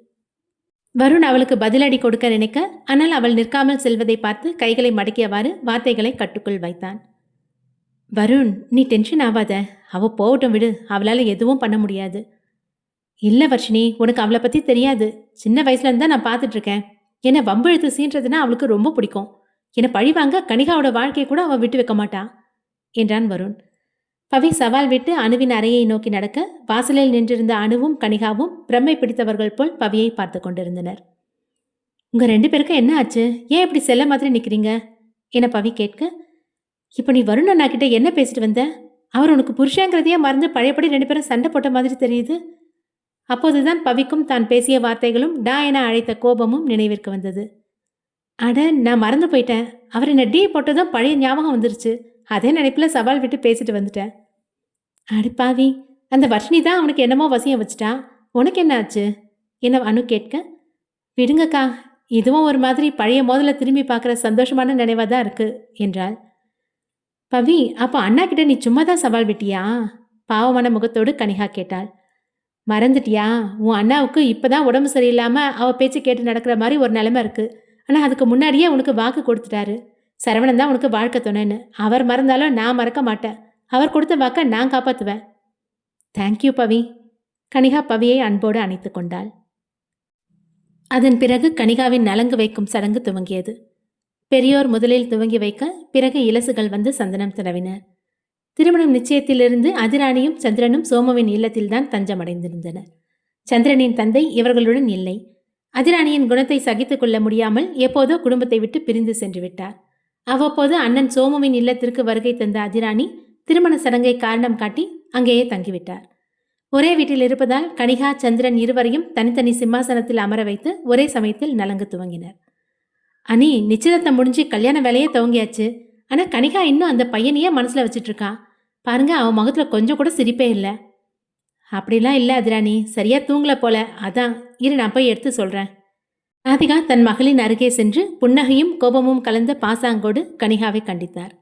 வருண் அவளுக்கு பதிலடி கொடுக்க நினைக்க, ஆனால் அவள் நிற்காமல் செல்வதை பார்த்து கைகளை மடக்கியவாறு வார்த்தைகளை கட்டுக்குள் வைத்தான். வருண், நீ டென்ஷன் ஆகாத. அவ போகட்டும் விடு. அவளால் எதுவும் பண்ண முடியாது. இல்லை வர்ஷினி, உனக்கு அவளை பற்றி தெரியாது. சின்ன வயசுல இருந்தா நான் பார்த்துட்டு இருக்கேன். என்னை வம்பெழுத்து சீன்றதுன்னா அவளுக்கு ரொம்ப பிடிக்கும். என்னை பழிவாங்க கனிகாவோட வாழ்க்கையை கூட அவள் விட்டு வைக்க மாட்டா என்றான் வருண். பவி சவால் விட்டு அணுவின் அறையை நோக்கி நடக்க வாசலில் நின்றிருந்த அணுவும் கனிகாவும் பிரம்மை பிடித்தவர்கள் போல் பவியை பார்த்து கொண்டிருந்தனர். உங்க 2 பேருக்கும் என்ன ஆச்சு? ஏன் இப்படி செல்ல மாதிரி நிற்கிறீங்க என பவி கேட்க, இப்போ நீ வருண் அண்ணா கிட்ட என்ன பேசிட்டு வந்த? அவர் உனக்கு புருஷங்கிறதையே மறந்து பழையபடி 2 பேரும் சண்டை போட்ட மாதிரி தெரியுது. அப்போதுதான் பவிக்கும் தான் பேசிய வார்த்தைகளும் டா என அழைத்த கோபமும் நினைவிற்கு வந்தது. அட, நான் மறந்து போயிட்டேன். அவர் என்ன டீ போட்டதும் பழைய ஞாபகம் வந்துருச்சு. அதே நினைப்பில் சவால் விட்டு பேசிட்டு வந்துட்டேன். அடிப்பாவி, அந்த வர்ஷினி தான் அவனுக்கு என்னமோ வசியம் வச்சுட்டா. உனக்கு என்ன ஆச்சு என அனு கேட்க, விடுங்கக்கா, இதுவும் ஒரு மாதிரி பழைய மோதலை திரும்பி பார்க்குற சந்தோஷமான நினைவாக தான் இருக்கு என்றாள். பவி, அப்போ அண்ணா கிட்ட நீ சும்மா தான் சவால் விட்டியா? பாவமான முகத்தோடு கனிகா கேட்டாள். மறந்துட்டியா? உன் அண்ணாவுக்கு இப்போதான் உடம்பு சரியில்லாமல் அவள் பேச்சு கேட்டு நடக்கிற மாதிரி ஒரு நிலைமை இருக்கு. ஆனால் அதுக்கு முன்னாடியே உனக்கு வாக்கு கொடுத்துட்டாரு. சரவணன் தான் உனக்கு வாழ்க்கை துணைன்னு. அவர் மறந்தாலும் நான் மறக்க மாட்டேன். அவர் கொடுத்த வாக்கை நான் காப்பாற்றுவேன். தேங்க்யூ பவி. கனிகா பவியை அன்போடு அணைத்து கொண்டாள். அதன் பிறகு கனிகாவின் நலங்கு வைக்கும் சடங்கு துவங்கியது. பெரியோர் முதலில் துவங்கி வைக்க, பிறகு இலசுகள் வந்து சந்தனம் தடவினர். திருமணம் நிச்சயத்திலிருந்து அதிராணியும் சந்திரனும் சோமுவின் இல்லத்தில்தான் தஞ்சமடைந்திருந்தனர். சந்திரனின் தந்தை இவர்களுடன் இல்லை. அதிராணியின் குணத்தை சகித்துக் கொள்ள முடியாமல் எப்போதோ குடும்பத்தை விட்டு பிரிந்து சென்று விட்டார். அவ்வப்போது அண்ணன் சோமுவின் இல்லத்திற்கு வருகை தந்த அதிராணி திருமண சடங்கை காரணம் காட்டி அங்கேயே தங்கிவிட்டார். ஒரே வீட்டில் இருப்பதால் கனிகா சந்திரன் இருவரையும் தனித்தனி சிம்மாசனத்தில் அமர வைத்து ஒரே சமயத்தில் நலங்கு துவங்கினர். அனி, நிச்சயதார்த்தம் முடிஞ்சு கல்யாண வேலையே துவங்கியாச்சு. ஆனா கனிகா இன்னும் அந்த பையனையே மனசுல வச்சுட்டு இருக்கா. பாருங்க, அவன் முகத்துல கொஞ்சம் கூட சிரிப்பே இல்லை. அப்படிலாம் இல்லை அதிராணி, சரியா தூங்கல போல. அதான், இரு நான் போய் எடுத்து சொல்றேன். ராதிகா தன் மகளின் அருகே சென்று புன்னகையும் கோபமும் கலந்த பாசாங்கோடு கனிகாவை கண்டித்தார்.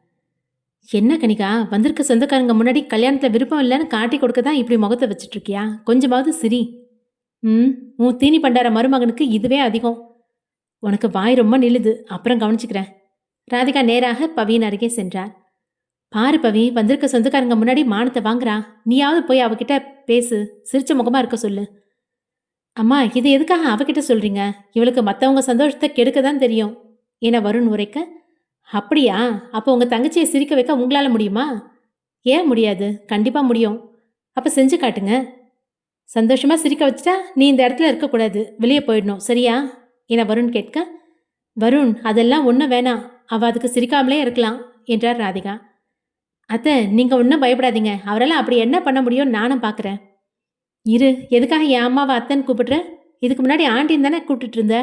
என்ன கனிகா, வந்திருக்க சொந்தக்காரங்க முன்னாடி கல்யாணத்துல விருப்பம் இல்லைன்னு காட்டி கொடுக்க தான் இப்படி முகத்தை வச்சுட்டு இருக்கியா? கொஞ்சமாவது சிரி. உன் தீனி பண்டார மருமகனுக்கு இதுவே அதிகம். உனக்கு வாய் ரொம்ப நில்லுது, அப்புறம் கவனிச்சுக்கிறேன். ராதிகா நேராக பவியின் அருகே சென்றார். பாரு பவி, வந்திருக்க சொந்தக்காரங்க முன்னாடி மானத்தை வாங்குறா. நீயாவது போய் அவகிட்ட பேசு, சிரிச்ச முகமா இருக்க சொல்லு. அம்மா, இது எதுக்காக அவகிட்ட சொல்றீங்க? இவளுக்கு மற்றவங்க சந்தோஷத்தை கெடுக்க தான் தெரியும் என வருண் உரைக்க, அப்படியா? அப்போ உங்க தங்கச்சியை சிரிக்க வைக்க உங்களால முடியுமா? ஏன் முடியாது? கண்டிப்பா முடியும். அப்ப செஞ்சு காட்டுங்க. சந்தோஷமா சிரிக்க வச்சுட்டா நீ இந்த இடத்துல இருக்கக்கூடாது, வெளியே போயிடணும், சரியா என வருண் கேட்க, வருண், அதெல்லாம் ஒன்றும் வேணாம், அவ அதுக்கு சிரிக்காமலே இருக்கலாம் என்றார் ராதிகா. அத்தை, நீங்க ஒன்றும் பயப்படாதீங்க, அவரால் அப்படி என்ன பண்ண முடியும் நானும் பார்க்குறேன். இரு, எதுக்காக என் அம்மாவை அத்தைன்னு கூப்பிடுற? இதுக்கு முன்னாடி ஆண்டின்னு தானே கூப்பிட்டுட்டு இருந்த.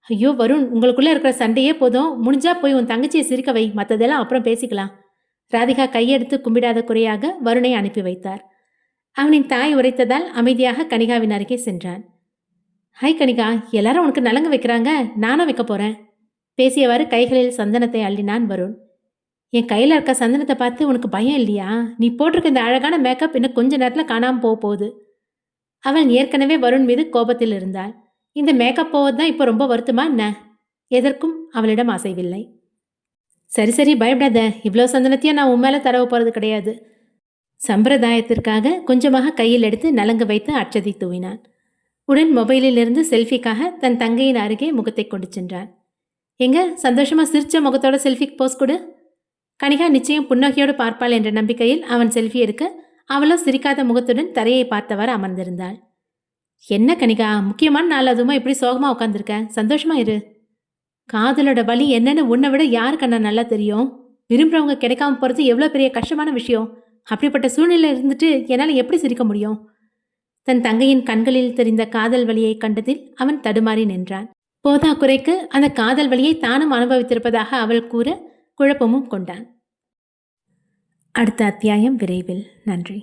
ஐயோ வருண், உங்களுக்குள்ளே இருக்கிற சண்டையே போதும். முடிஞ்சா போய் உன் தங்கச்சியை சிரிக்க வை, மற்றதெல்லாம் அப்புறம் பேசிக்கலாம். ராதிகா கையெடுத்து கும்பிடாத குறையாக வருணை அனுப்பி வைத்தார். அவனின் தாய் உரைத்ததால் அமைதியாக கனிகாவின் அருகே சென்றான். ஹாய் கனிகா, எல்லாரும் உனக்கு நலங்கு வைக்கிறாங்க, நானும் வைக்க போறேன். பேசியவாறு கைகளில் சந்தனத்தை அள்ளினான் வருண். என் கையில் இருக்க சந்தனத்தை பார்த்து உனக்கு பயம் இல்லையா? நீ போட்டிருக்க இந்த அழகான மேக்கப் இன்னும் கொஞ்ச நேரத்தில் காணாமல் போகுது. அவள் ஏற்கனவே வருண் மீது கோபத்தில் இருந்தாள். இந்த மேக்கப் போவது தான் இப்போ ரொம்ப வருத்தமா என்ன? எதற்கும் அவளிடம் அசைவில்லை. சரி சரி, பயப்படாத. இவ்வளோ சந்தனத்தையும் நான் உன் மேலே தடவ போகிறது கிடையாது. சம்பிரதாயத்திற்காக கொஞ்சமாக கையில் எடுத்து நலங்கு வைத்து அச்சதி தூவினான். உடன் மொபைலில் இருந்து செல்ஃபிக்காக தன் தங்கையின் அருகே முகத்தை கொண்டு சென்றான். எங்க சந்தோஷமா சிரிச்ச முகத்தோட செல்ஃபிக்கு போஸ் கொடு. கனிகா நிச்சயம் புன்னகையோடு பார்ப்பாள் என்ற நம்பிக்கையில் அவன் செல்ஃபி எடுக்க, அவளோ சிரிக்காத முகத்துடன் தரையை பார்த்தவாறு அமர்ந்திருந்தாள். என்ன கனிகா, முக்கியமான நாள் அதுவுமா இப்படி சோகமா உட்காந்துருக்க? சந்தோஷமா இரு. காதலோட வலி என்னன்னு உன்னை விட யாருக்கு அண்ணா நல்லா தெரியும். விரும்புறவங்க கிடைக்காம போறது எவ்வளோ பெரிய கஷ்டமான விஷயம். அப்படிப்பட்ட சூழ்நிலை இருந்துட்டு என்னால் எப்படி சிரிக்க முடியும்? தன் தங்கையின் கண்களில் தெரிந்த காதல் வலியை கண்டதில் அவன் தடுமாறி நின்றான். போதா குறைக்கு அந்த காதல் வலியை தானும் அனுபவித்திருப்பதாக அவள் கூற குழப்பமும் கொண்டான். அடுத்த அத்தியாயம் விரைவில். நன்றி.